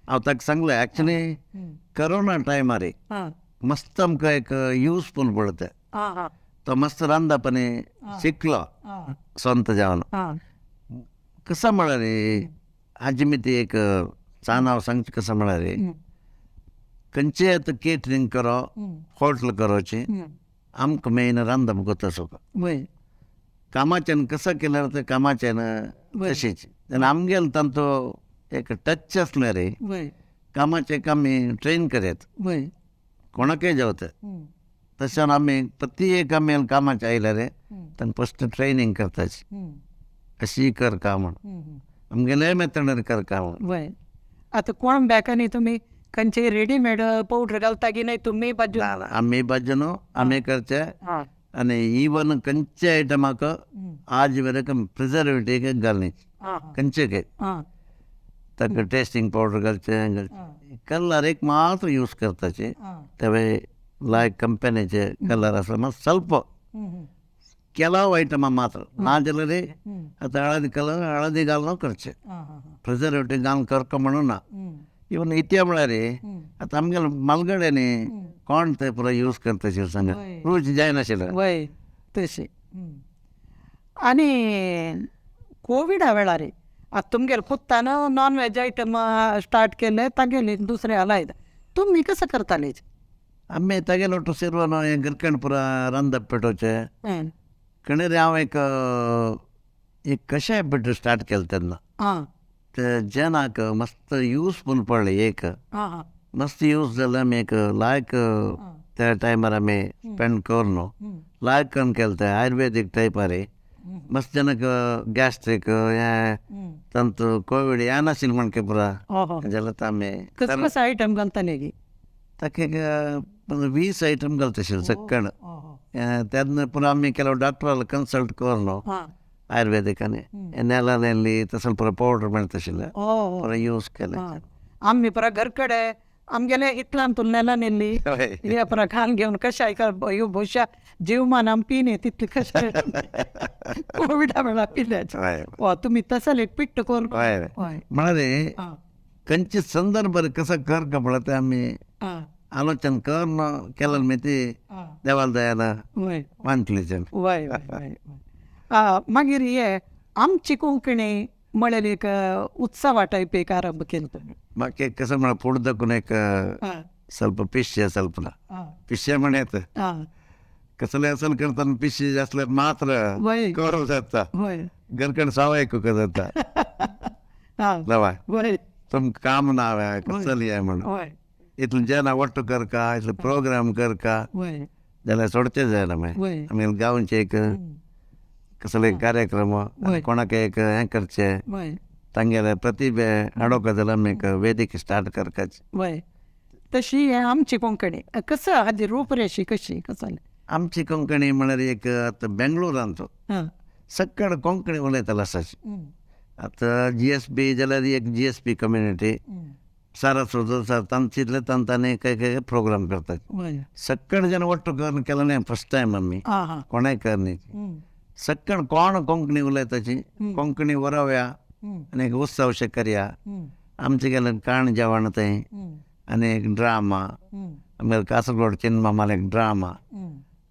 हांव ताका सांगलें एक्चुली करोना टायमार मस्त आमकां एक यूजफूल पडता. तो मस्त रांदप आनी शिकलो स्वंत जावन. कसं म्हळ्यार हाजे ती एक चान हांव सांगचें कसं म्हळ्यार खंयचेय आतां केटरिंग करो हॉटेल करोची आमकां मेन रांदप गोत आसोवपा. कामाच्यान कसं केल्यार तें कामाच्यान तशीच. आनी आमगेले तांचो एक टच आसलें रे कामाचें आमी ट्रेन करयात कोणाकय जावता. तशें आमी प्रती एक आमी कामाचें आयल्यार तांकां फस्ट ट्रेनींग करताची अशी कर काम म्हणून आमगेले मेथडार कर काम म्हणून. आतां कोण बेकांनी तुमी खंयचे रेडीमेड पावडर घालता की नाही तुमी बाजू? आमी बाजू न्हू आमी करचे. आनी इवन खंयचे आयटमाक आज मेरेन प्रिजर्वेटीव घालनी खंयचे ताका टेस्टिंग पावडर घालचे. कलर एक मात्र यूज करताचे ते लायक कंपनीचे कलर आसा मात ಸ್ವಲ್ಪ ಕೆಲವು ಐಟಮ ಮಾತ್ರ ನಾಜಲ್ಲದೆ ಅದು ಹಳದಿ ಕಲರ್ ಹಳದಿ ಗಾಲ್ನೋ ಖರ್ಚೆ ಪ್ರಿಸರ್ವೇಟಿವ್ ಗಾಲ್ ಕರ್ಕೊಂಬಣ್ಣು ನಾ ಇವನ್ इथे म्हळ्यार आता आमगेले मलगड्यांनी कोण ते पुरो यूज करता सांग रूच जायनाशिल्लें. वय तशी. आनी कोविडा वेळार आतां तुमगेले पुत्तान नॉन वेज आयटम स्टार्ट केले तागेले दुसरे आलायद तुमी कसं करताले? आमी तागेले ಒಟ್ಟು ಸೇರ್ವನು ಗಿರ್ಕಂಡು ಪುರ ರಂದಪ್ पेटोवचे कणेर हांव एक कशें पिठ स्टार्ट केलें तेन्ना ते जनाक मस्त यूजफूल पडलें. एक मस्त यूज जालें. आमी एक लायक त्या टायमार आमी स्पेंड करून न्हू लायक करून केलें तें आयुर्वेदीक टायपार मस्त जनाक गॅस्ट्रीक हें तंत कोवीड हें नाशिल्लें म्हणके पुरा जाल्यार आमी कसं आयटम घालताले गी ताका एक 20 आयटम घालता आशिल्ले सक्कण. तेन्ना पुरो आमी केलो डॉक्टराल कन्सल्ट करून न्हू आयुर्वेदिकांनी नेलांनी तसले पुरो पावडर मेळटा आशिल्ले पुरो यूज केले. आमी पुरो घर कडेन आमगेले इतल्यान तूं नेलां नेल्ली हे पुरो घाल घेवन कशाय भुशा जीवमान आमी पिने तितले कशें कोविडा वेळार पिल्याचे. तुमी तसले एक पिट्ट करून म्हळ्यार खंयचे संदर्भ कसं कर का म्हणलं ते आम्ही आं आलोचन करून केलं मी ते आं देवाला दयाला वय मानतलीच्यान. वय वय वय मागीर हे आमची कोंकणी म्हळ्यार एक उत्सवा टायप एक आरंभ केलो तुम्ही. म्हाका कसं म्हणा फुडें दाखून एक आं ಸ್ವಲ್ಪ ಪಿಶ್ಯ ಸ್ವಲ್ಪ आं ಪಿಶ್ಯ म्हणत आं कसले असेल करताना पिशे असल्यार मात्र वय करू जाता वय घरकड सावायक जाता आं नवा वय तुमकां काम ना कसली आहे म्हणून वय इतलं जेना ಒಟ್ಟು करका इतलं प्रोग्राम करका वय जाल्यार सोडचे जायना मागीर वय आमी गांवचे एक कसले कार्यक्रम वय. कोणाक एक हें करचे वय तांगेले प्रतिभे हाडोवंक जाल्यार आमी एक वेदिक स्टार्ट करपाची. वय तशी हे आमची कोंकणी कसं हाजी रूपरेशी कशी कसं आमची कोंकणी म्हळ्यार एक आतां बेंगलोरांत आं सक्कड कोंकणी उलयतालो आसाची. आतां GSP जाल्यार एक GSP कम्युनिटी सारस्वत सर तांचितले तांतांनी काही प्रोग्राम करतात. वय सक्कड जन ಒಟ್ಟು करून केलं नाही फर्स्ट टायम आम्ही आं हां कोणाय करणी सक्कड कोण कोंकणी उलयताची कोंकणी वरवया आनी एक उत्सव शे करया. आमचे गेले काण जेवण थंय आनी एक ड्रामा आमगे कासरगोड चिन्मामाल एक ड्रामा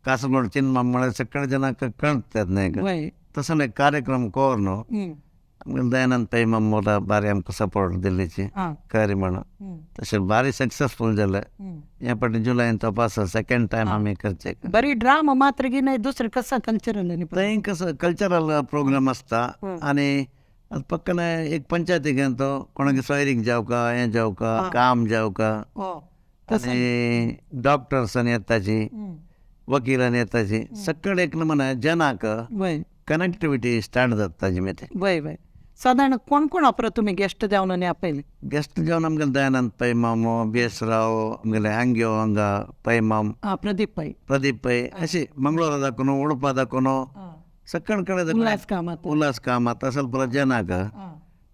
कासरगोड चिन्माम म्हळ्यार सक्कड जनाक कळटात न्हय वय तसो एक कार्यक्रम कोर न्हू आमगे दयानंद पै मम्मोला बारी आमकां सपोर्ट दिल्लीची आं करी म्हणून तशें बारी सक्सेसफूल जालें. हे फाटी जुलयान तपास सेकंड टायम आमी करचे. बरी ड्रामा मात्र की नाही दुसरं कसं कल्चरल आणि थंय कसं कल्चरल प्रोग्राम आसता आनी पक्कन एक पंचायती घेवन तो कोणाक सोयरीक जावका हें जावका काम जावका आनी डॉक्टर्सान येताची वकिलान येताची सक्कड एक म्हणा जनाक वय कनेक्टिविटी स्टार्ट जाताची मागीर. वय वय साधारण कोण कोण वापरत तुम्ही गेस्ट जावन आनी आपयले गेस्ट जावन आमगेले दयानंद पै मामो BS राव आमगेले आंग्यो हांगा पै माम प्रदीप पै प्रदीप पै अशी मंगळूरा दाखोवन उडपा दाखोवन सक्कड कडेन उल्हास कामत उल्हास कामात असल पुरो जनाक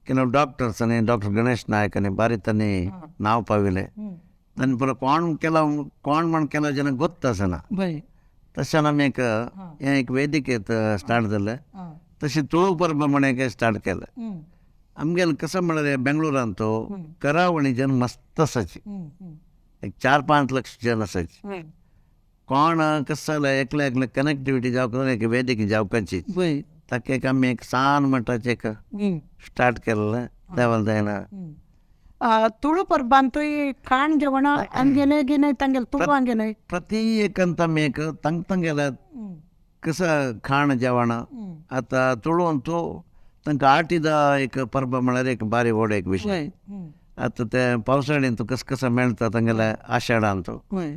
ಕೆಲವು ಡಾಕ್ಟರ್ಸ್ ಅನಿ ಡಾಕ್ಟರ್ ಗಣೇಶ್ ನಾಯಕ್ ಅನಿ ಬಾರಿ ತನ್ನಿ ನಾವು ಪಾವಿಲೆ ತನ್ನ ಪುರ कोण म्हण ಕೆಲವು जन ಗೊತ್ತಸನ वय तशें आमी एक वेदिके स्टार्ट जालें तशी तुळू परब म्हण एक स्टार्ट केलें. आमगेले कसं म्हळ्यार बेंगलोरांत करावणी जन मस्त आसाची एक 4-5 लक्ष जन आसाची. कोण कसं जालें एकले एकले कनेक्टिविटी जावपाक एक वेदिक जावपाची वय ताका एक आमी एक सान म्हणटाचें एक स्टार्ट केल्लें देवाल दयना. तुळू परबांतूय खाण जेवणा हंगेले गिने तांगेले तुळू हंगेले ಪ್ರತಿ ಏಕಂತ ಮೇಕ ತಂಗೆಲ್ಲ ಕಸ ಖಾಣ ಜವಣ ಆತ ತುಳು ಅಂತೂ ತಂಕ ಆಟಿದ ಏಕ ಪರ್ಬ म्हळ्यार एक ಬಾರಿ ಓಡ एक ವಿಷಯ वय आतां ते पावसाळी ಅಂತೂ ಕಸ मेळटा तांगेले आषाढ ಅಂತೂ वय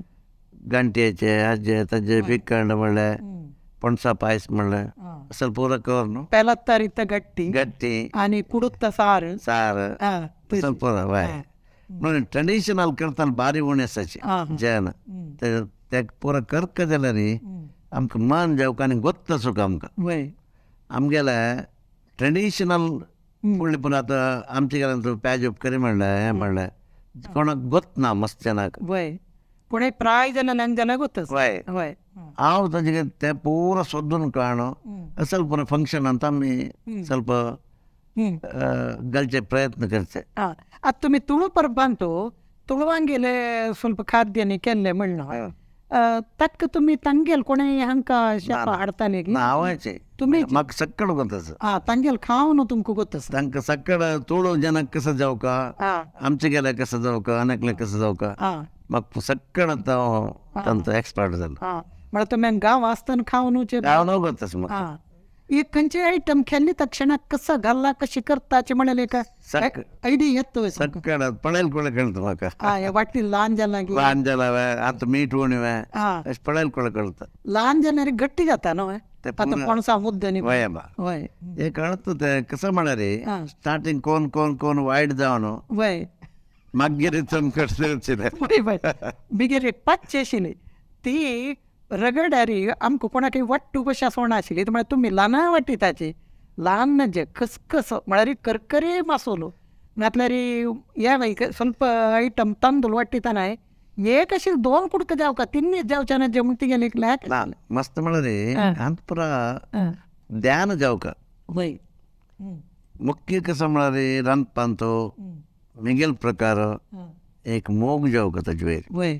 गंट्याचे हाजे ताजे बिकंड म्हणलें पणसा पायस म्हणलें असल पुरो कर न्हू पेलत्तारित्त गट्टी गट्टी आनी कुडुत्त सार सार असल पुरो वाय म्हणून ट्रेडिशनल करतना बारी उणी आसाची जेन ते पुरो करता जाल्यार आमकां मन जावका आनी गोत्त सुख आमकां वय आमगेले ट्रेडिशनल म्हणलें पूण आतां आमचे गेल्यार प्याजूप करी म्हणलें हें म्हणलें कोणाक गोत ना मस्त जनाक वय पूण प्राय जाणां ನಂಗೆ ಜನ ಗೊತ್ತ वय वय हांव ताजे ते पुरो सोदून काडून असल पुरो फंक्शन ಅಂತ आमी ಸ್ವಲ್ಪ घालचे प्रयत्न करचे. आता तुम्ही तुळू परबांतू तुळवांगेले ಸ್ವಲ್ಪ खाद्यानी केल्ले म्हणणं ताका तुम्ही तांगेल कोणी हांकां शेपा हाडताले नांवाचे तुम्ही म्हाका सक्कड गोत तांगेल खावन तुमकां गोत तांकां सक्कड तुळू जनाक कसं जावका आमचे गेले कसं जावका आनकले कसं जावका म्हाका सक्कड तांचो एक्सपर्ट जालो म्हळ्यार तुमी गांव आसतना खावन हांव नो गोतस म्हाका ಈ खंयचे आयटम केल्ले तक्षण कसं घालला कशी करताचे म्हणाले एक आयडिया येतोय सक्कड पळयल कोळे कळत म्हाका वाटली लहान जाणांक ल्हान जाला आतां मीठ उणें अशें पळयल कोळे कळटा. लहान जाणारी गट्टी जाता न्हू आता पणसा मुद्दे वय बा वय हे कळत ते कसं म्हळ्यार स्टार्टींग कोण कोण कोण वायट जावन वय मागीर चमकट वय वय बिगेर एक पांचशे आशिल्ली ती रगडारी आमकां कोणाक वाट्टू कशी आसवना आशिल्ली म्हळ्यार तुमी ल्हान वाटिताची ल्हान म्हणजे खसखस म्हळ्यार करकरे मसालो घातल्यार हे ಸ್ವಲ್ಪ ಐಟಮ್ तांदूळ वाटिताना एक अशी 2 कुडके जावका 3 जावचे ना जेवण गेले ना मस्त म्हळ्यार अंत पुरा ध्यान जावका वय मुख्य कसं म्हळ्यार रांदपांतो मिगेल प्रकार एक मोग जेव करता जुवेर वय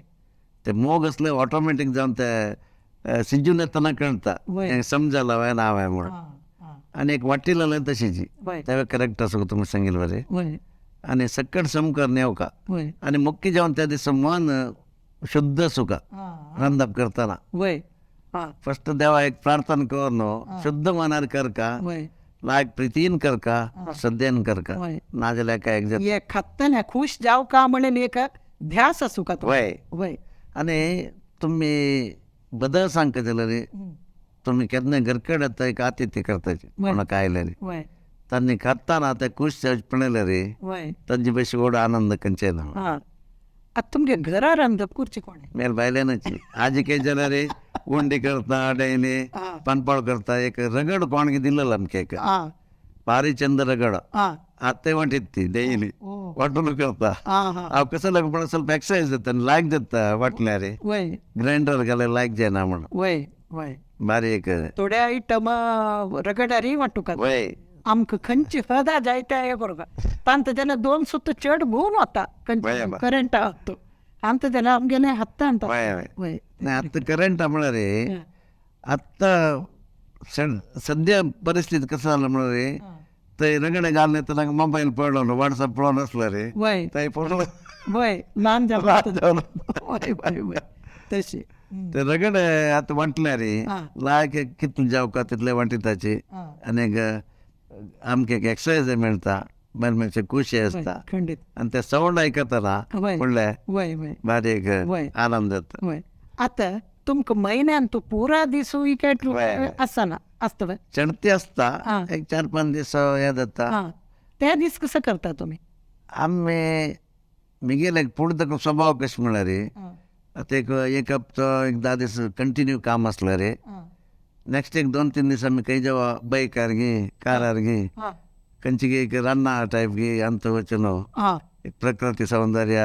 ते मोग असले ऑटोमॅटिक जाऊन ते सिजून येताना कळता वय. समजायला वय नाव आहे म्हणून. आणि एक वाटीला तशीची वय त्यावेळी करेक्ट असं तुम्ही सांगेल बरे. वय आणि सक्कट समकर नेव का वय आणि मुख्य जेवण त्या दिवस मन शुद्ध सुका रांधप करताना वय हा फर्स्ट देवा एक प्रार्थना कर नो शुद्ध मनार कर का वय लायक प्रीतीन कर का श्रद्धेन कर का वय नाजल्या काय एक ये खत्तन खुश जाव का म्हणून एक ध्यास असू का तो. वय. वय आणि तुम्ही बदल सांगता दिलं रे तुम्ही केदने घरकड येता एक आतिथ्य करताचे कोणा कायले रे वय त्यांनी खाताना ते खुश पणले रे वय त्यांची पैसे गोड आनंद कंचे ना हा आता तुमच्या घरा रांधप कुर्ची कोण आहे. मेल बायलेनाची आज काही जण रे उंडी करता डैले हा पानपाळ करता एक रगड कोणगे दिलेलं आमके एक हा भारी चंद रगड हा आते वाटीत ती डेली ओ वाटून करता हा हा अव कसं लाग पण ಸ್ವಲ್ಪ एक्सरसाइज देतात लायक देता वाटल्या रे वय ग्राइंडर गेले लायक जायना म्हणून वय वय भारी एक थोड्या आयटम रगडारी वाटू का वय आमक खंची हदा जायत्या हे बरोबर तांत जन 2 सुत्त चढ भून होता वय बा. करंट होतो ಅಂತ ಜನ ಆಮ್ಗೆನೆ ಹತ್ತ ಅಂತ वय वय वय नाही आता करंट म्हणा रे आत्ता सध्या परिस्थिती कसं झालं म्हणा रे ते रगडे घालणे तर ನಂಗೆ ಮೊಬೈಲ್ पडलो व्हॉट्सअप पडलो असलं रे वय ते पडलो वय लहान जण वय वय वय तशी ते रगडे आता म्हटल्या रे हा. लायक कितले जाव का तिथले वाटिताचे हा. आणि आमके एक एक्सरसाइज मिळता मनमेचे खुशी असता खंडित आणि ते साऊंड ऐकताना वय म्हणले वय वय भारी एक वय. आनंद येतो वय आता तुमक महिन्यान तू पुरा दिसू इकेट वय, वय. असना असतं वय चढती असता हा. एक 4-5 दिवस याद येता हा त्या दिस कसं करता तुम्ही आम्ही मी गेले पुढे तक स्वभाव कशी म्हणा रे हा. आता एक हप्ता एक 10 दिवस कंटिन्यू काम असलं रे हा. नेक्स्ट एक 2-3 दिवस आम्ही काही जेव्हा बाईकार घे कारार घे हा. कंचिಗೆ एक ರನ್ನ ಟೈಪ್ಗೆ ಅಂತ ವಚನ हा. ಪ್ರಕೃತಿ ಸೌಂದರ್ಯ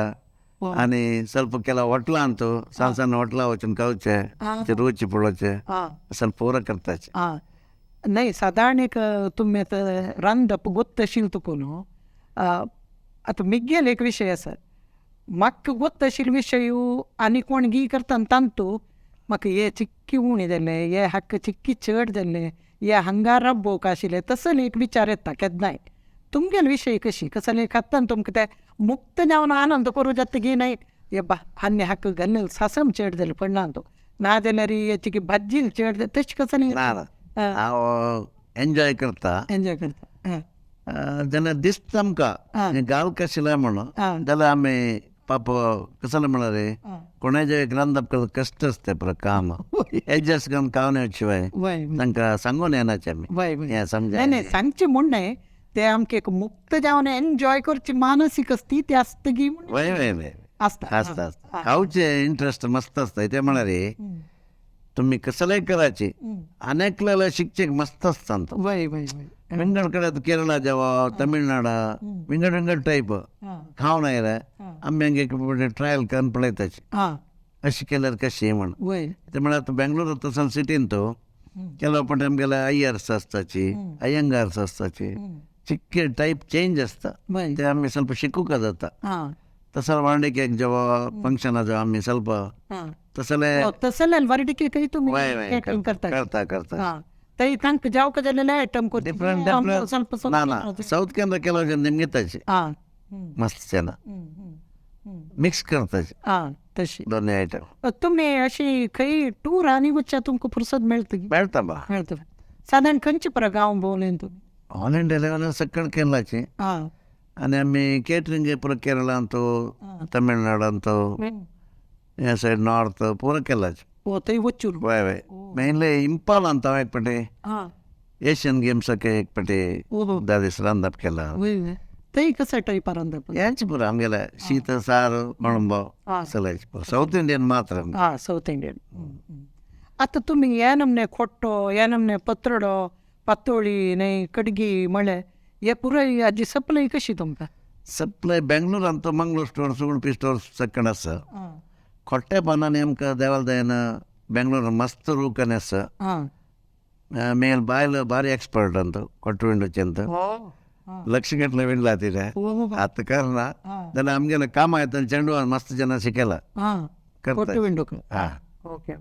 हो. आणि ಸ್ವಲ್ಪ ಕೆಲ ಹೊಟ್ಲ ಅಂತು ಸಣ್ಣ ಸಣ್ಣ ಹೊಟ್ಲ ವಚನ ಕವಚೆ हा. रुची ಪುಳಚೆ हा. ಸ್ವಲ್ಪ ಪೂರ करताचे हा नाही साधारण एक तुम्ही आता रांधप गोत्त अशील तुकोनो आता मिगेल एक विषय असा म्हाका गोत्त अशील विषय आनी कोण गी करता तांतू म्हाका हे चिक्की उणी जाले हे हक्क चिक्की चड जाले हे हंगार रब्बोक आशिल्ले तसले एक विचार येता केन्नाय तुमगेल विषय कशी कसले खातान तुमकां ते मुक्त जावन आनंद करूं जाता गी नाही हे बा हान्य हक्क घालले सासम चड जाले पडना तो ना जाल्यार हेची की भाजी चड जाले तशें कसले ना हांव एन्जॉय करता एन्जॉय करता जाल्यार दिसता आमकां हा. गाल कशिला म्हणून हा. जाल्यार आमी पाप कसं म्हणा रे हा. कोणाचे ग्रंथ कष्ट असते पर काम एडजस्ट करून कावण्याशिवाय वय तांकां सांगून येनाचे आमी वय वय हें समजा नाही नाही सांगचे म्हण नाही ते आमके एक मुक्त जावन एन्जॉय करची मानसिक स्थिती आसता गी म्हूण वय वय वय आसता असतं असतं खाऊचे इंटरेस्ट मस्त असतं ते म्हणा रे तुम्ही कसलंही करायचे अनेकला शिक्षक मस्त असतात वय वय वय विंगडकडे केरळा जेव्हा तमिळनाडा विंगड विंगड टाईप खाव नाही रे आम्ही हंगे ट्रायल करून पळयताचे हां अशी केल्यार कशी म्हण वय ते म्हळ्यार आता बेंगलोर तसं सिटीन तो केलो पण आमगेल्या अय्यर्स आसताची अय्यंगार्स आसताची चिक्के टाईप चेंज असता वय ते आम्ही ಸ್ವಲ್ಪ शिकूक जाता हां तसं वांडेक एक जेव्हा फंक्शना जेव्हा आम्ही ಸ್ವಲ್ಪ हां तसले तसले वरडिके काही तुम्ही वय वय catering करता करता करता हां तरी तांक जावक जालेले आयटम करता डिफरंट ಸ್ವಲ್ಪ डिफरंट ना ना साऊथ केंद्र ಕೆಲವು ಜನ ನಿಮ್ಗೆ ತಾಚಿ हां मस्त ಜನ मिक्स करताचे हां तशी दोन्ही आयटम तुम्ही अशी काही टूर आणि वच्चा तुमकां फुर्सत मेळता गी मेळटा बा मेळता साधारण खंयचे पर गांव भोवलेन तुमी ऑल इंडिया लेवल सकण केरळाची हां आणि आम्ही ಕೇಟ್ರಿಂಗ್ ಪೂರ ಕೇರಳ ಅಂತೂ ತಮಿಳ್ನಾಡು ಅಂತೂ ಈ ಸೈಡ್ ನಾರ್ತ್ ಪೂರ केलाचे ಓ ತೈ ವಚ್ಚೂರು वय वय मेनली इंपाल ಅಂತ एक पटे हां एशियन गेम्स एक पटे ಓಹೋ दादीस रांदप केला वय वय तै कसा टाईप आरंदप यांची पुरा आमगेला शीत सार मळंब हां सलायची पुरा साऊथ इंडियन मात्र हां सौथ इंडियन आता तुम्ही या नमने खोट्टो या नमने पत्रडो पातोळी नाही कडगी मळे हे पुराय हाजी सप्लाय कशी तुमकां सप्लाय बेंगलोर ಅಂತೂ ಮಂಗಳೂರು ಸ್ಟೋರ್ಸ್ ಉಡುಪಿ ಸ್ಟೋರ್ಸ್ ಸಕ್ಕಣ ಅಸ ಕೊಟ್ಟೆ ಬನ್ನಾನೆ ಆಮ್ಕ ದೇವಾಲಯನ ಬೆಂಗಳೂರು ಮಸ್ತ್ ರೂಕನೆ ಅಸ हां ಮೇಲ್ ಬಾಯ್ಲ್ ಭಾರಿ ಎಕ್ಸ್ಪರ್ಟ್ ಅಂತ ಕೊಟ್ಟು ಇಂಡೋಚಿ ಅಂತ लक्ष घेतलं विणला तिथे आता कर ना त्याला आमगेलं काम आहे तर चेंडू मस्त जन शिकेला ಕೊಟ್ಟು ವಿಂಡೋಕ್ हा ಓಕೆ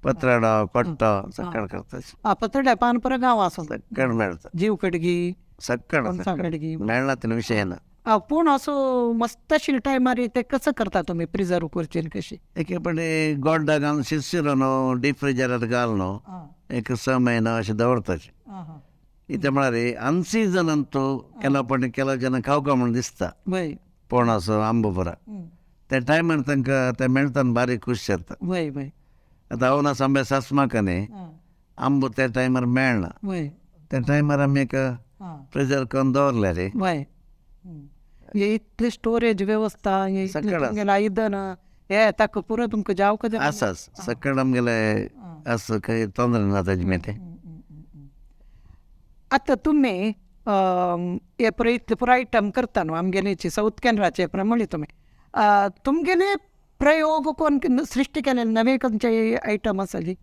पत्राड ಕೊಟ್ಟ ಸಕ್ಕಡ್ करतात ಪತ್ರಡೆ ಪಾನ್ಪುರ ಗಾವ ಅಸಲ್ सक्कड मिळतं जीव कडगी सक्कड कडगी मिळणार विषय ना पूण असो मस्त अशी टायमार ते कसं करता तुम्ही प्रिझर्व करचेल कशी एके पण गोड्डा घालून शिरशिरो डीप फ्रिजरात घालणं एक 6 महिना असे दवरतात इथे म्हणारे अनसीजन अंतू ಕೆಲವು ಜನ खावका म्हणून दिसता वय पोणास आंबोपुरा त्या टायमार तांकां ते मेळताना बारीक खुश जाता वय वय आतां हांव ना आंबे सासमाकाने आंबो त्या टायमार मेळना वय त्या टायमार आमी एक प्रिजर्व करून दवरले रे वय हे इतली स्टोरेज व्यवस्था हे सगळं. तुमगेला आयदन हे ताका पुरो तुमकां जाव कशें आसाच सकड आमगेले असं काही ತೊಂದರೆ ना ताजे मेटे आतां तुमी हे पुरो आयटम करता न्हू आमगेलेची साऊथ केनराचे म्हणले तुमी तुमगेले प्रयोग कोण सृश्टी केलेले नवे खंयचे आयटम आसा जी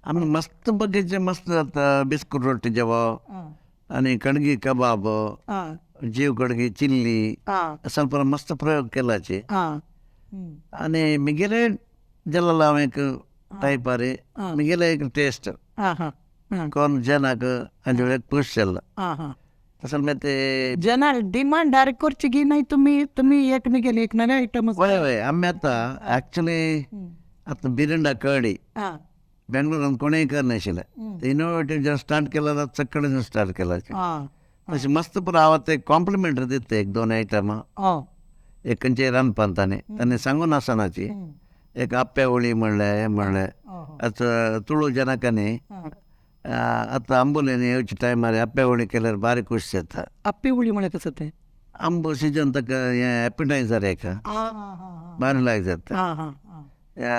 आमी मस्त बगेचे मस्त जाता बिस्कूट रोटी जेवो आणि कणगी कबाब जीव कणगी चिल्ली असं पण मस्त प्रयोग केलाचे आणि मिगेले जल्ला हांव एक टायप रे मिगेले एक टेस्ट कोण जनाक हाजे वेळेक पुश जाल्ला असल मी ते जना डिमांड डायरेक्ट करची की नाही तुम्ही एक निघेले एक नवे आयटम वय वय आम्ही आता ऍक्च्युली आता बिरंडा कडी बेंगलोरान कोणेय करनाशिल्लें ते इनोवेटीव जेन्ना स्टार्ट केला जाल्यार चक्कडेन स्टार्ट केला अशें मस्त पूण हांव आतां एक कॉम्प्लिमेंटरी दिता एक 2 आयटमां एक खंयचे रांदपान ताणें सांगून आसनाची एक आप्या ओळी म्हणलें हें म्हणलें आतां तुळू जनाकांनी आतां आंबोलेनी येवचे टायमार आप्या ओळी केल्यार बारीक खुश जाता आप्पी उळी म्हळ्यार कसं ते आंबो सिजन ताका हें एपिटायझर एक बारी लायक जाता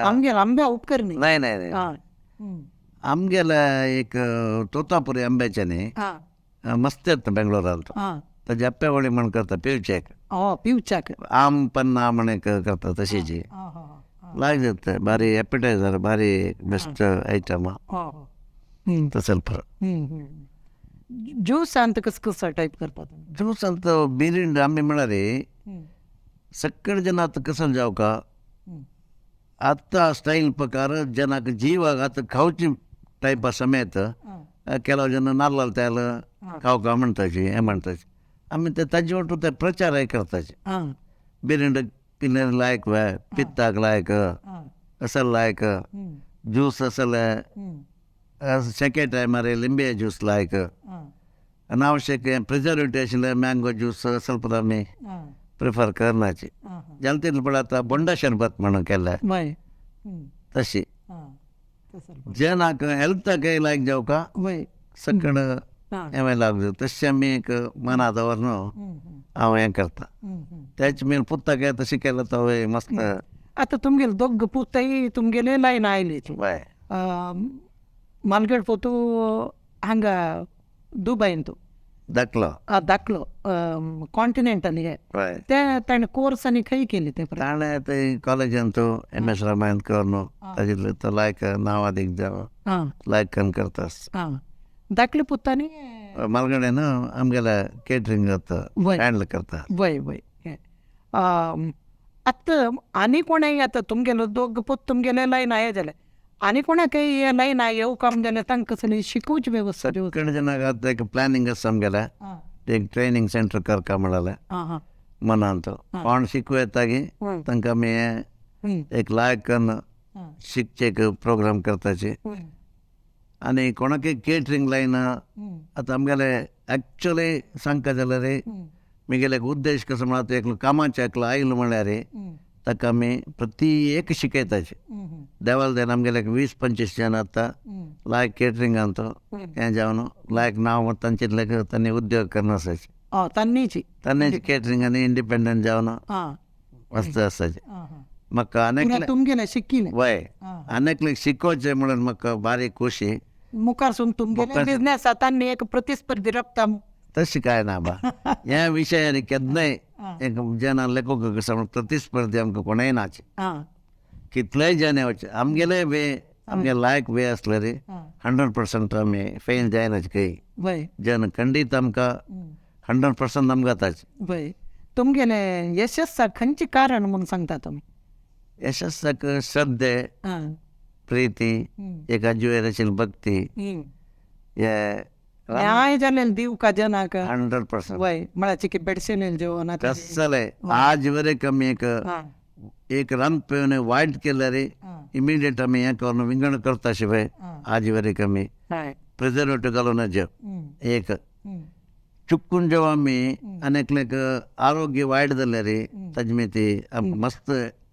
आंब्या उपकर न्ही नाही नाही नाही आमगेला एक तोतापुरी आंब्याचे न्ही मस्त येता बेंगलोरांत ताजे आप्या ओळी म्हण करता पिवचेक पिवच्याक आम पन्ना म्हण एक करता तशीची लायक जाता बारी एपिटायझर बारी बेस्ट आयटम तसं ज्यूस ಅಂತ कसं टाईप करतात ज्यूस ಅಂತ बिरिंड आम्ही म्हणारे सगळे जण आता कसं जाऊ का आता स्टೈಲ್ ಪ್ರಕಾರ ಜನಕ್ಕೆ ಜೀವ आता खावची टायपा समेत ಕೆಲವು ಜನ नाल्ल तेल खावका म्हणटाची हें म्हणटाची आमी ते ताजे वाटून ते प्रचारय करताचे बिरिंड पिल्यार लायक पित्ताक लायक असल लायक ज्यूस असले सेके टायमार लिंबे ज्यूस लायक अनावश्यक प्रिजर्वेटिव आशिल्ले मँगो ज्यूस असल पण आमी प्रिफर करनाची जालें तितलें पण आतां बोंडा शरबत म्हणून केल्या तशी जनाक हेल्थाकय लायक जावका सकड हें लागू जाता तशें आमी एक मना दवरन हांव हें करता तेच मेल पुत्ताक तशें केलें तो मस्त आतां तुमगेले दोग पुत्ताय तुमगेले लायन आयली वय मालगड पोतू हांगा दुबयन तूं दाखलो दाखलो कॉन्टिनेंटान हे ते ताणें कोर्स आनी खंय केली ते ताणें ते कॉलेजान तूं MS रामायण करून ताजे तो लायक नांव अदीक जावं लायक करून करतास धाकले पुत्तांनी मालगडे न्हू आमगेले केटरिंग जाता हँडल करता वय वय आतां आनी कोणेय आतां तुमगेलो दोग पुत तुमगेले लायन आये जाल्यार आनी कोणाकय हे लायन येवकाम जाल्यार तांकां कसली शिकोवची वेवस्था सगळे जनाक आतां एक प्लॅनिंग आसा आमगेले एक ट्रेनिंग सेंटर करता म्हणाले मनान तो कोण शिकूं येता की तांकां आमी एक लायक करून शिकचे एक प्रोग्राम करताचे आनी कोणाकय केटरिंग लायन आतां आमगेले एक्चुअली सांगता जाल्यार म्हगेले एक उद्देश कसो म्हणल्यार एकलो कामाचे एकलो आयलो म्हळ्यार ताका आमी प्रती एक शिकयताचे देवाल देन आमगेले 20-25 जन आतां लायक केटरिंगान तो हें जावन लायक नांव तांचे तांणी उद्योग करना आसाचे तांणी केटरिंगांनी इंडिपेंडंट जावन मस्त आसाचे म्हाका तुमगेले शिकिल्ले वय आनेकलेक शिकोवचें म्हणून म्हाका बारीक खोशी मुखार सून तुमगेले बिझनेस तांणी एक प्रतिस्पर्धी रक्ता तशें कांय ना बा ह्या विशयान केन्नाय एक जना लेखक कसो म्हण प्रतिस्पर्धी आमकां कोणय नाचे कितलेय जन येवचे आमगेले वे आमगे लायक वे आसले रे 100% आमी फेल जायनाचे खंय जन खंडीत आमकां 100% नमगे जाताच. वय तुमगेले यशस्सा खंयची कारण म्हणून सांगता तुम्ही? यशस्साक श्रद्धे, हां प्रीती, एका जुयेर आशिल्ली भक्ती, हे न्याय जालेल दिव का जनाक 100%. वय म्हळ्याची की बेडसेलेल जेवण आता कसले आज वरेक आमी एक रान पेवने वायट केलं रे इमिडिएट आमी हें करून विंगड करता शिवाय आज वरेक आमी प्रिझर्वेटिव्ह घालून जेव एक चुकून जेव आमी आनेकलेक आरोग्य वायट जालें रे ताजे ती मस्त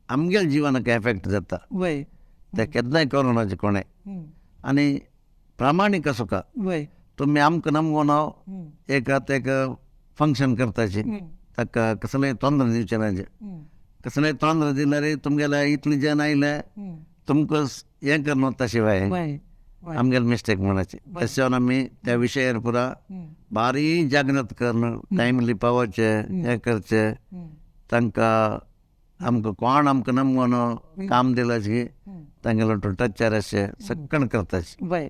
आमगेल जिवनाक एफेक्ट जाता. वय ते केन्नाय करोनाचे कोणें आनी प्रामाणीक असो का वय तुमी आमकां नमगो नाव एक फंक्शन करताची ताका कसलेंय तोंदर दिवचें नाजे. कसलेंय तोंदर दिलें रे तुमगेले इतले जन आयले तुमकां हें करून वता शिवाय वय आमगेल मिस्टेक म्हणाची. तशें आमी त्या विशयार पुरा भारी जागृत करून टायमली पावोवचें हें करचें. तांकां आमकां कोण आमकां नमगो न्हू काम दिलाची तांगेलो टचार अशें सक्कण करताची. वय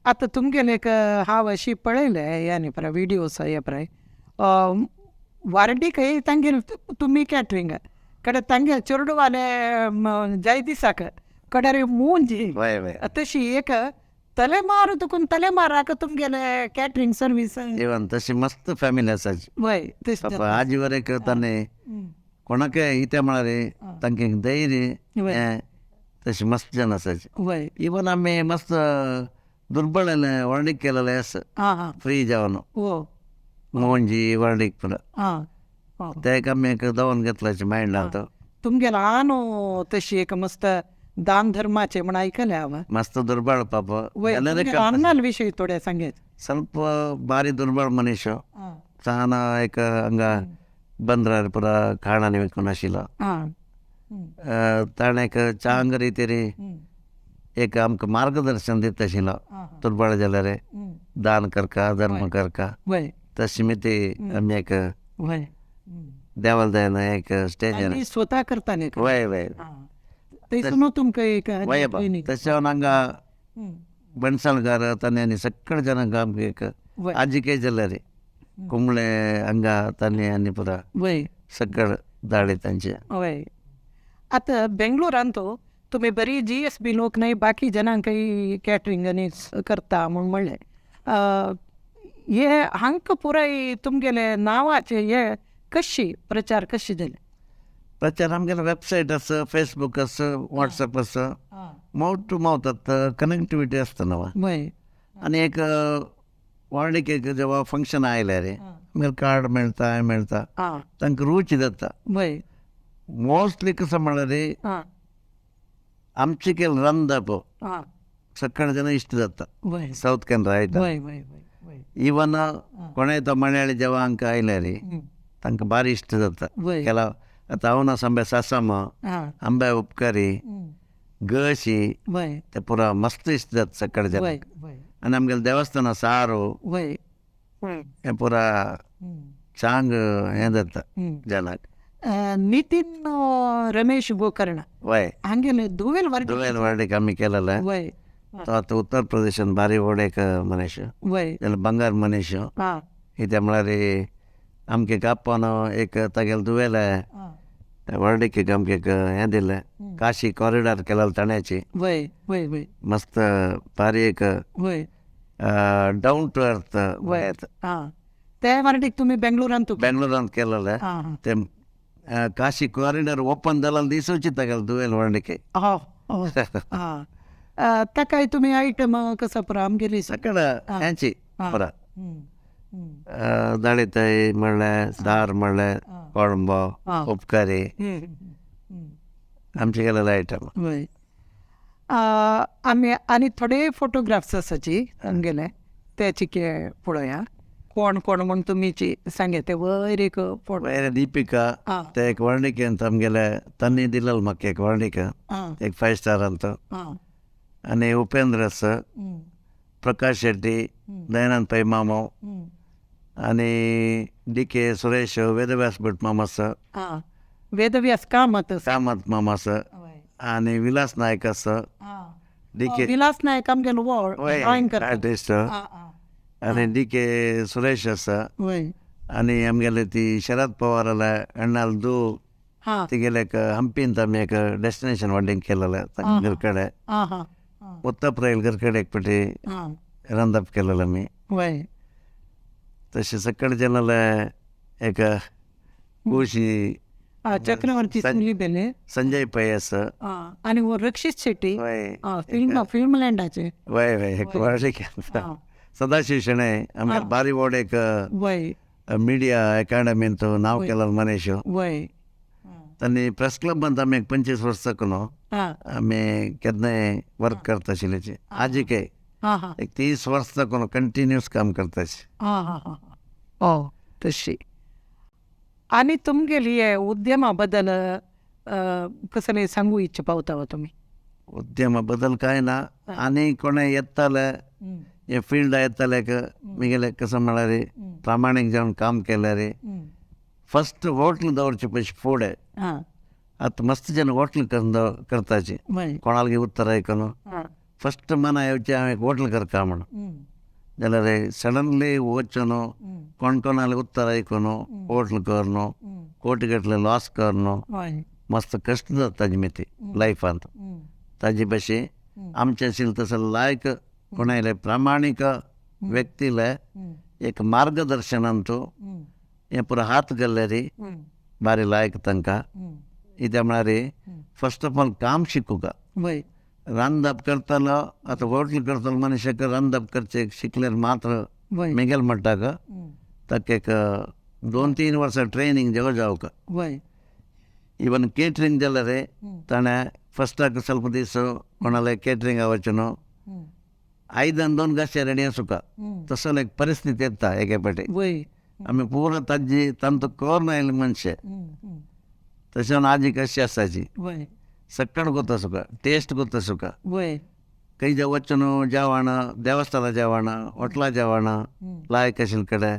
आता तुमगेले एक हांव अशी पळयले यानी पळय विडियोज हे पळय वारडीक तांगेल तुमी कॅटरिंग कडे तांगेल चेडूवाले जय दिसाक कडे मूंजी वय वय तशी एक तलेमार तुकून तलेमाराक तुमगेले कॅटरिंग सर्वीस इवन तशी मस्त फॅमिली आसाची. वय पापा आज वरेक ताणें कोणाकय इते म्हळ्यार रे तांकां धैर्य हें तशी मस्त जन आसाची. वय इवन आमी मस्त दुर्बळ वर्णीक केलेले आसा फ्री जेवण ओ मोहनजी वर्णीक पुरा हां ते एक आमी एक दवन घेतल्याचे मायंडार तो तुमगेलो आनो तशी एक मस्त दान धर्माचे म्हण ऐकले हांव. मस्त दुर्बळ पाप अन्नाल विशयी थोडे सांगेत. ಸ್ವಲ್ಪ ಭಾರಿ ದುರ್ಬಲ ಮನುಷ್ಯ ತಾನ ಏಕ ಹಂಗ ಬಂದ್ರ ಪುರ ಕಾಣಾನೆ ವೆಕ್ಕೊಂಡು ಆशिಲ್ಲ ताणेक चांग रितीरी एक आमकां मार्गदर्शन दिता आशिल्लो दुर्बळ जाल्यार दान करका धर्म करका तशी मिती आमी एक देवाल जायन एक स्टेजीर स्वता करताले वय वय थंयसून तुमकां एक वय तशें हांगा बणसालगार ताणे आनी सक्कळ जनांक आमकां एक आजिके जाल्यार कुंबळे हांगा ताणे आनी पुरा सक्कळ धाडे तांचे. वय आता बेंगलोरांत तुम्ही बरी GSB लोक नाही बाकी जनांकय कॅटरिंग आनी करता म्हूण म्हणलें हे हांकां पुराय तुमगेले नांवाचे हे कशी प्रचार कशी जाले? प्रचार आमगेलो वेबसायट आसा फेसबूक आसा वॉट्सॅप आसा माउथ टू माउथ आसता कनेक्टिविटी आसता नवा आनी एक वार्डीक एक जेवा फंक्शन आयले रे आमगेलो कार्ड मेळटा हें मेळटा तांकां रुची जाता. मोस्टली कसं म्हणल्यार रे आमचे केल रांदता पळय सक्कळ जन इश्ट जाता सावथ केनरा आयता इवन कोणेय तो मल्याळी जेवा हांकां आयले रे तांकां भारी इश्ट जाता. केला आतां हांव ना आंबे सासम आंबे उपकारी गशी ते पुरा मस्त इश्ट जाता सक्कळ जन आनी आमगेलें देवस्थान सारो हें पुरा चांग हें जाता जनाक. नितीन रमेश गोकर्ण वय हांगेले दुवेल वार्डीक आमी केलेले तो आतां उत्तर प्रदेशान भारी व्हड एक मनीस जाल्यार बंगार मनीस कित्याक म्हळ्यार आमगे कापोन एक तागेले दुवेले वार्डीक एक आमगे एक हें दिलें काशी कॉरिडॉर केलेलो ताण्याची मस्त भारी एक डावन टू अर्थ ते वार्डीक तुमी बेंगलोरांत केलेले ते काशी कॉरिडॉर ओपन जाला दिसूची तागेले दुवेल वार्डीक ताकाय तुमी आयटम कसो पुरो आमगेली सकड हेंची पुरा दाळीताय म्हणलें सार म्हणलें कोळंबो उपकारी आमचे केलेले आयटम. आमी आनी थोडे फोटोग्राफ्स आसाची आमगेले ते चिके पळोवया कोण कोण म्हण तुमीची सांगे ते वयर एक वयर दीपिका ते एक वर्णिकेन आमगेले तांणी दिलेलो म्हाका एक वर्णिका एक 5 स्टारांत आनी उपेंद्र आसा प्रकाश शेट्टी दयानंद पै मामो आनी DK सुरेश वेदव्यास भट मामा आसा वेदव्यास कामत मामा आसा आनी विलास नायक आसा DK विलास नायक आमगेलो ड्रॉइंग आर्टिस्ट आनी DK सुरेश आसा आनी आमगेले ती शरद पवाराला अण्णाल दू हां तिगेले एक हंपी ಅಂತ आमी एक डेस्टिनेशन वेडिंग केलेलं घर कಡೆ हां हां उत्तर रैल घर कಡೆ एक पेटी हां रंदप केलेलं मी वय तसे सकड जनाला एक कुशी चक्रवर्ती सुनी बेले संजय पयस आणि वो रक्षित शेट्टी वय फिल्मलँडाचे वय वय एक वर्ष सदाशिव शणै आमगे बारी व्हड एक वय मीडिया अकाडेमी ಅಂತ ನಾವು केलं मनीषो वय त्यांनी प्रेस क्लब ಅಂತ आम्ही 25 वर्ष कनो आम्ही केदने वर्क करता शिलेचे आजी के हां हां एक 30 वर्ष कनो कंटिन्यूस काम करताच हां हां हां ओ तशी आणि तुमगेली हे उद्यमाबद्दल कसं सांगू इच्छा पावता हो तुम्ही उद्यम बदल काय ना आणि कोणी येताले हे फील्ड येताले मिगेले कसं म्हणाले प्रामाणिक जाऊन काम केलं रे फर्स्ट होटल दवरचे पैसे फूड आहे हां आता मस्त जन होटल करताचे वय कोणाला उत्तर ऐकनो हां फस्ट मन येवचे हांव एक होटल करता म्हण जाल्यार सडनली वचनो कोण कोणाले उत्तर ऐकनो होटल करनो कोटी गटले लॉस करनो वय मस्त कष्ट जाता मिती लायफांत ताजे भाशे आमचे आशिल्लें तसं लायक कोणाले प्रामाणीक व्यक्तीले एक मार्गदर्शनांतू हे पुरो हात गेल्ले री बारी लायक तांकां इत्या म्हळ्यार फस्ट ऑफ ऑल काम शिकूका वय रांदप करतालो आतां होटल करतालो मनशाक रांदप करचे शिकल्यार मात्र वय मेगेल म्हणटाक ताका एक 2-3 वर्सां ट्रेनिंग जेवो जावका वय इवन केटरिंग जाल्यार ताणें फस्टाक ಸ್ವಲ್ಪ दीस कोणाले केटरिंग वचनो 5-2 गश्चे रेडी आसूका तसो एक परिस्थिती येता एके पाटी वय आमी पुरो ताजी तांतो कोर आयले मनशे तशें आजी कशी आसाची वय सक्कण गोता सुका टेस्ट गोता सुका वय कई जे वचनो जेवण देवस्थाना जेवण होटला जेवण लायक आशिल्ले कडेन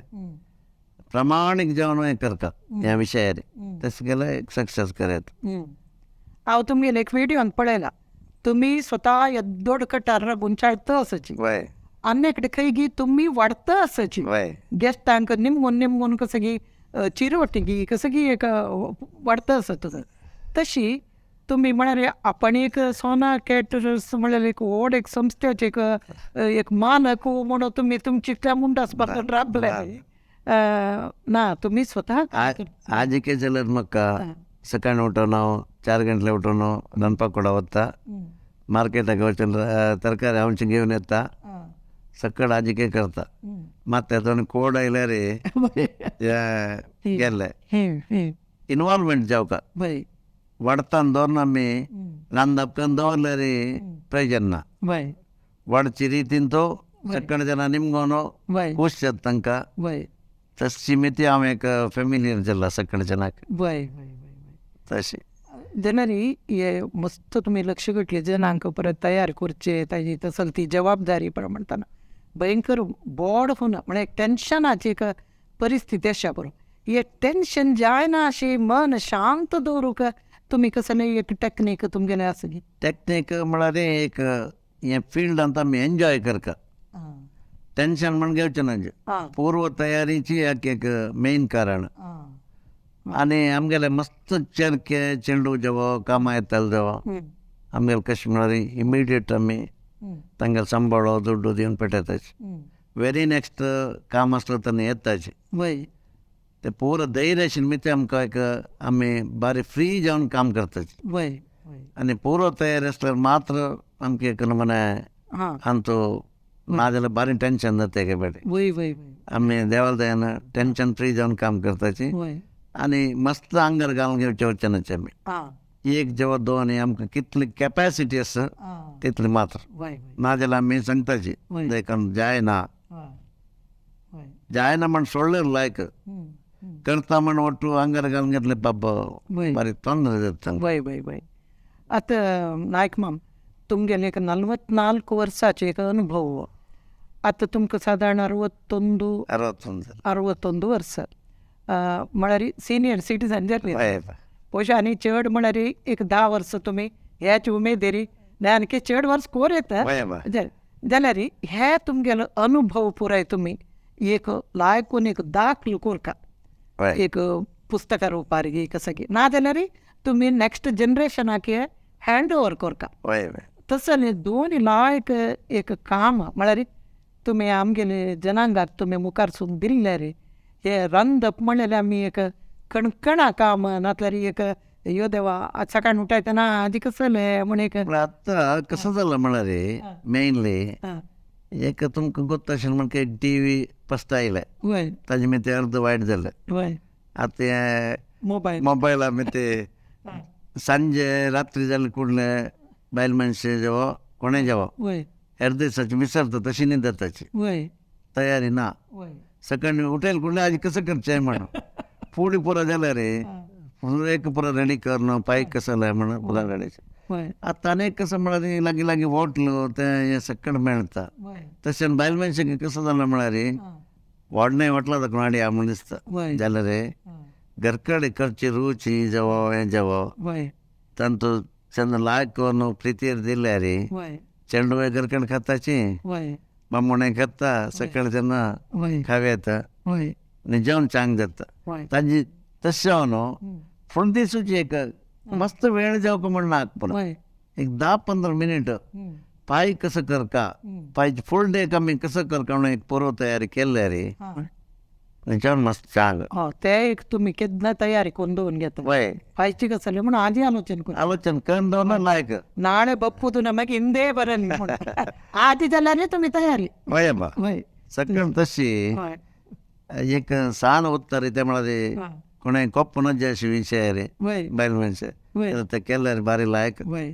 प्रामाणीक जेवण हें करता ह्या विशयार तशें केल्यार एक सक्सेस करात हांव तुमगेलो एक व्हिडिओन पळयला तुम्ही स्वता एद्दोड कटार गुंचाळता असाची वय अन्नेकडे खंयगी तुम्ही वाडता असाची वय गेस्टांक निमगोन कसगी चिरवटीगी कसगी एक वाडता असत तशी तुम्ही म्हळ्यार आपण एक सोना कॅटरर्स म्हळ्यार एक व्हड एक संस्थेचे एक मालक म्हणून तुम्ही तुमची त्या मुंडासपाक राबले ना तुम्ही स्वता आज के जाल्यार म्हाका सकाळी उठोन हांव 4 गंटले उठोन रांदपाक कोडा वता मार्केटाक वचून तरकारी हांवचे घेवन येता सकड आजी करता मात तेतून कोड आयल्यार गेल्ले इनवॉल्वमेंट जावका वय वाडतान दवरून आमी रांदप करून दवरल्यार प्रयोजन ना वय वाडची रितीन तो सकड जना निमगोनो वय खूश जाता तांकां वय तशी मिती हांव एक फॅमिलियर जाला सकड जनाक वय वय तशी जनरी हे मस्त तुम्ही लक्ष घटले जनांक परत तयार करचे ताजी तसल ती जबाबदारी म्हणटाना भयंकर बोड होना म्हणजे टेन्शनाची एक परिस्थिती आसा बरोबर हे टेन्शन जायना अशी मन शांत दवरूंक तुम्ही कसं एक टॅक्नीक तुमगेलें आसा न्ही टॅक्नीक म्हळ्यार एक हे फिल्डांत आमी एन्जॉय करता टेन्शन म्हण घेवचें ना पूर्व तयारीची एक मेन कारण आनी आमगेले मस्त चरके चेंडू जेवो कामां येताले जेवो आमगेले कशें म्हळ्यार इमिडिएट आमी तांगेले सांबाळो दुड्डू दिवन पेटयताचे वेरी नेक्स्ट काम आसलें तेन्ना येताचे वय ते पुरो धैर्य आशिल्ले मिती आमकां एक आमी बारी फ्री जावन काम करताचे वय आनी पुरो तयारी आसल्यार मात्र आमकां एक मने आमचो नाजाल्यार बारी टेन्शन जाता एके पाटी वय वय आमी देवाला दयान टेन्शन फ्री जावन काम करताचे वय आनी मस्त आंगर घालून घेवचे वचनाचे आमी एक जेवा दोन हे आमकां कितली कॅपॅसिटी आसा तितली मात्र वय नाजाल्यार आमी सांगताची देखून जायना म्हण सोडलें लायक करता म्हण ओटू आंगर घालून घेतले पाप बारी ತೊಂದರೆ जाता वय वय वय आतां नायक माम तुमगेले एक 44 वर्साचे एक अनुभव आतां तुमकां सादारण 61 वर्सां म्हळ्यार सिनियर सिटीजन जाल्ले पयशे आनी चड म्हळ्यार एक 10 वर्सां तुमी ह्याच उमेदेरी आणखी चड वर्स कोर येता जाल्यार हे तुमगेलो अनुभव पुराय तुमी एक लायकून एक दाखलो कोरका वय एक पुस्तका रुपारी कसं की ना जाल्यार तुम्ही नेक्स्ट जनरेशनाक हँड ओवर कोरका वय वय तसं दोन्ही लायक एक काम म्हळ्यार तुम्ही आमगेले जनांगाक तुम्ही मुखार सोडून दिल्ले रे हे रांदप म्हणलें आमी एक कणकणा काम नातल्यार एक यो देवा आज सकाळी उठायतना आधी कसं म्हण एक पण आता कसं झालं म्हणा रे मेनली एक तुमकां गोत्ता अशें म्हणून एक टी व्ही फस्ट आयले वय ताजे मागीर ते अर्द वायट जालें वय आतां ते मोबायल मोबायला मागीर ते सांजे रात्री जाले कुडले बायल मनशे जेवो कोणें जेवो वय हेर दिसाची विसरता तशी न्ही जाताची वय तयारी ना वय सकाळी उठेल कुडले आज कसं करचें म्हणून फुडें पुरो जाल्यार रे एक पुरो रेडी कर न्हू पायक कसं जालें म्हणून पुरो रेडीचे वय आतां आनीक कसं म्हळ्यार लागीं लागीं होटल ते हे सकट मेळटा वय तशें बायल मनशाक कसं जालें म्हळ्यार व्हडलें होटलां दाखोवन हाडया म्हूण दिसता वय जाल्यार रे घरकडेन करची रुची जेवो हें जेवो वय तांतू जेन्ना लायक करून प्रितीर दिल्या रे वय चेंडू घरकडेन खाताची वय बामणें खाता सकाळी जेन्ना वय खावे येता वय आनी जेवण चांग जाता वय ताजी तशें न्हू फुडें दिसूची एक मस्त वेळ जावंक म्हण नाक पुरो वय एक 10-15 मिनीट पाय कसं करका पायचे फूल डे आमी कसं करका म्हणून एक पुरो तयारी केल्ले रे जेवण मस्त चांग ते एक तुम्ही केन्ना तयारी करून दवरून घेता वय पायची कसं म्हणून आधी आलोचन करून आलोचन करून दवरना लायक ನಾಳೆ ಬಪ್ಪುದು ನಮಗೆ ಹಿಂದೆ ಬರಲಿ ಆದಿದಲ್ಲೇ तुम्ही तयारी वय बा वय सकळ तशी वय एक सान उत्तर रे ते म्हळ्यार कोणें कोप्प नजे अशे विशय रे वय बायल मनशे वय ते केल्यार बारी लायक वय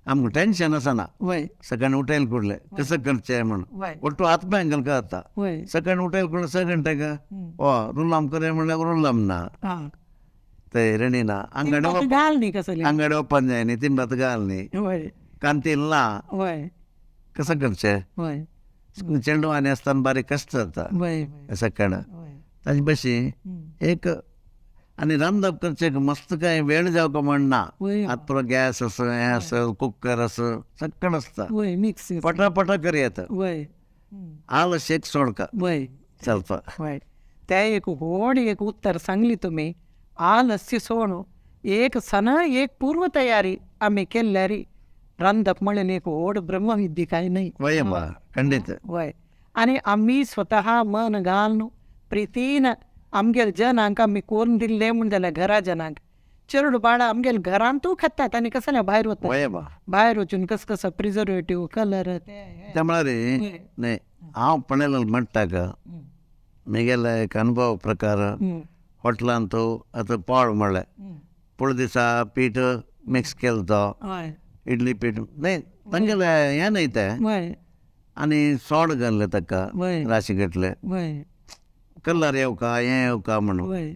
आमकां टेन्शन आसना वय सकाळी उठेल कुडले कसं करचें म्हणून वय ಒಟ್ಟು 10 ಬ್ಯಾಂಕಲ್ ಕತ್ತಾ वय ಸೆಕೆಂಡ್ ಹೋಟೆಲ್ ಕೂಡ ಸೆಕೆಂಡ್ ಓ ರೂಲಮ್ ಕರೆ म्हणल्या ರೂಲಮ್ ना हा ते रेणीना घाल नी कसं अंगडी ओपन जाय न्ही तिंबात घाल न्ही वय कांतील ना वय कसं करचें वय चेंडू आनी आसतना बारीक कश्ट जाता वय सेकंड वय ताजे भशी एक आनी रांदप करचें मस्त काय वेळ जावको म्हण ना वय आतां पुरो गॅस आस हें आस कुकर आस सकड आसता वय मिक्स पटा करी येता वय आल शेक सोडका वय ಸ್ವಲ್ಪ वय त्या एक व्हड एक उत्तर सांगली तुम्ही आलस्य सोडून एक सन एक पूर्व तयारी आम्ही केल्यारी रांदप म्हणून एक व्हड ब्रह्मविद्या काय नाही वय बा खंडित वय आणि आम्ही स्वतः मन घालून प्रितीन आमगेल जनांक आम्ही कोरून दिल्ले म्हण जाल्यार घरा जनांक चेडू बाळा आमगेल घरांतू खातात आणि कसं भायर वता वय बा भायर वचून कसं प्रिझर्वेटिव्ह कलर त्या म्हळ्यार न्ही हांव पणेल म्हणटाक म्हगेलो एक अनुभव प्रकार हॉटेलांत आतां पावळ म्हणलें पुळ दिसा पीठ मिक्स केलो तो हय इडली पीठ न्ही तांगेलें हें न्ही तें वय आनी सोड घाल्लें ताका वय राशी घेतले वय कलर येवका हें येवका म्हणून वय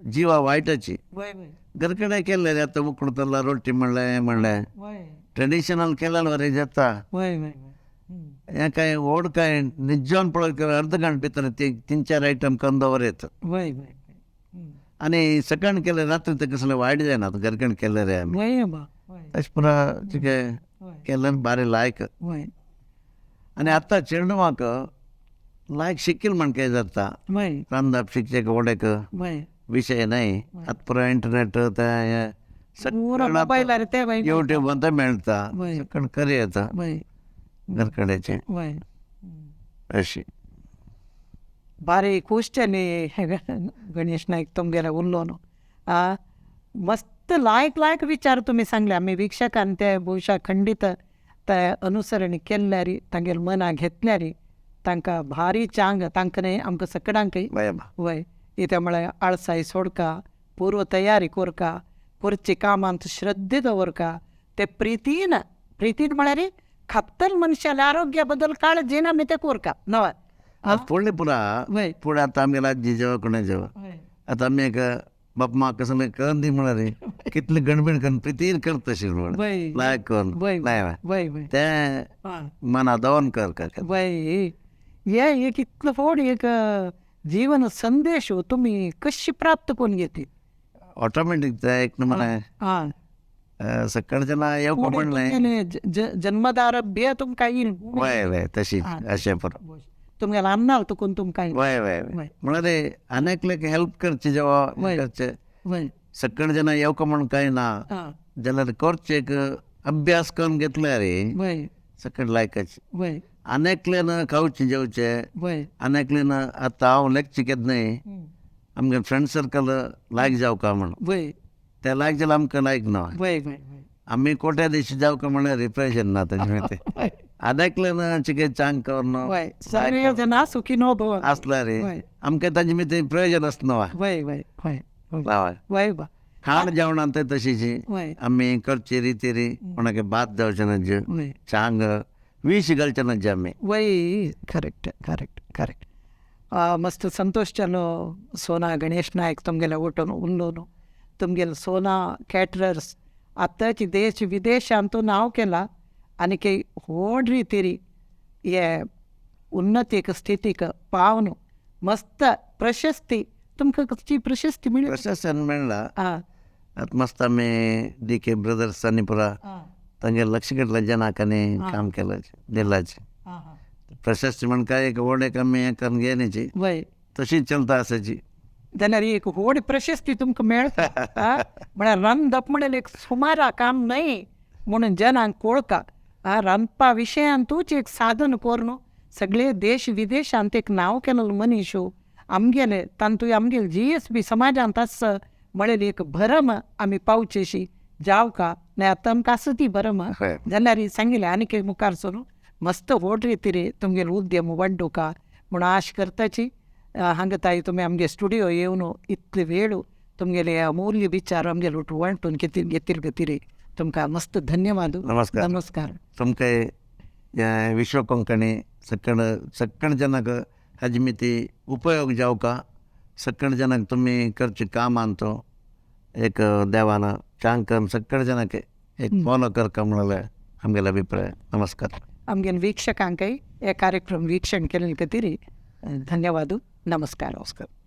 जिवा वायटाची वय वय घरकडेन केल्लें रे आतां उकडतलो रोटी म्हणलें हें म्हणलें वय ट्रेडिशनल केल्यार बरें जाता वय वय हें काय व्हड काय निज्जोन पळय अर्द घंट भितर 3-4 आयटम करून दवरयत वय वय आनी सकाळ केलें रात्री ते कसलें वायट जायना घरकडेन केलें रे आमी वय बा वय तशें पुरो तुजें केलें बारें लायक वय आनी आतां चेडवाक लायक शिकिल म्हण कितें जाता वय रांदप शिकचें व्हड एक वय विशय न्हय आतां पुरो इंटरनेट तें पुरो मोबायलार ते वय युट्यूबांत मेळटा वय. सकण करी येता वय घरकडेचें वय अशी बारी क्वेश्चन गणेश नायक तुमगेला उरलो न्हू मस्त लायक विचार तुम्ही सांगले आमी वीक्षकान ते भविष्या खंडीत ते अनुसरण केल्ल्यारी तांगेल मना घेतल्यारी तांकां भारी चांग तांकां न्ही आमकां सकडांकय वय वय इथे म्हळ्यार आळसाय सोडका पूर्व तयारी कोरका करची कामांत श्रद्धे दवरका ते प्रितीन म्हळ्यार खात्तर मनशाल्या आरोग्या बद्दल काळजी आमी ते कोरका नवा फुडलें पुरा वय फुडें आतां आमी राज्य जेवा कोणें जेवा आतां आमी एक बाप म्हाका कसलें करून दी म्हळ्यार कितलें गणबीण करून प्रितीर करता अशें म्हण वय लायक करून वय नाही वय वय तें मना दवन कर वय हे एक इतलो व्हड एक जीवन संदेश तुम्ही कशी प्राप्त करून घेतली ऑटोमॅटीक ते एक म्हळ्यार सकाळच्यान येवपा म्हणलें जन्मदारभ्य तुमकां येईल वय वय तशी अशें पुरो तुमगेला अन्नाल तुकून तुमकां वय वय वय म्हळ्यार अनेकलेक हेल्प करचे जेव्हा वय. करचे वय सकण जना येवका म्हण कांय ना आं जाल्यार करचे एक अभ्यास करून घेतल्यार वय सकण लायकाचे वय अनेकल्यान खावचे जेवचे वय अनेकल्यान आतां हांव लेक्चर केन्नाय आमगे फ्रेंड सर्कल लायक जावका म्हण वय ते लायक जाल्यार आमकां लायक ना वय वय आमी कोट्या दिशी जावका म्हळ्यार रिप्रेशन ना तेजे ते अनेकल्यान चिके चांग करून वय सगळे जना सुखीनो भव आसल्यार वय आमकां ताजे भितर प्रयोजन आसना वय वय वय हय वय बा खाण जेवणांत तशीची वय आमी करची रितीरी कोणाक बात जावचे नज वय चांग विष घालचे नज आमी वय करेक्ट करेक्ट करेक्ट मस्त संतोष जालो सोना गणेश नायक तुमगेले उठून उलोवन तुमगेले सोना कॅटरर्स आतांची देश विदेशांतू नांव केलां आनी व्हड रितीरी हे उन्नतीक स्थितीक पावन मस्त प्रशस्ती तुमकां कसली प्रशस्ती मेळ्ळी प्रशासन मेळ्ळा आं आतां मस्त आमी DK ब्रदर्स आनी पुरा तांगे लक्ष घेतल्या जनाक आनी काम केलं दिलाचे प्रशस्ती म्हण काय एक व्हड एक आमी हें करून घेयनीची वय तशीच चलता आसाची जाल्यार एक व्हड प्रशस्ती तुमकां मेळटा म्हळ्यार रांदप म्हळ्यार एक सुमारा काम न्हय म्हणून जनांक कळका रांदपा विशयांतूच एक साधन करून सगळे देश विदेशांत एक नांव केलेलो मनीस आमगेले तांतूय आमगेले GSB समाजांत आस म्हळ्यार एक भरम आमी पावचेशी जावका नाय आतां आमकां आसा ती भरम जाल्यार सांगिल्लें आनीक मुखार सरून मस्त व्हड रितीरी तुमगेलो उद्यम वाडोवका म्हूण आश करताची हांगा ताई तुमी आमगे स्टुडियो येवन इतले वेळ तुमगेले अमूल्य विचार आमगे वांटून घेतीर गतीरे तुमकां मस्त धन्यवाद नमस्कार नमस्कार तुमकां विश्व कोंकणी सकण जनाक हाजे मिती उपयोग जावका सकण जनाक तुमी करचे काम आनतो एक देवान चांग करून सकण जनाक एक फॉलो करका म्हणले आमगेलो अभिप्राय नमस्कार आमगे वीक्षकांकय हे कार्यक्रम वीक्षण केले खातीर धन्यवाद नमस्कार नमस्कार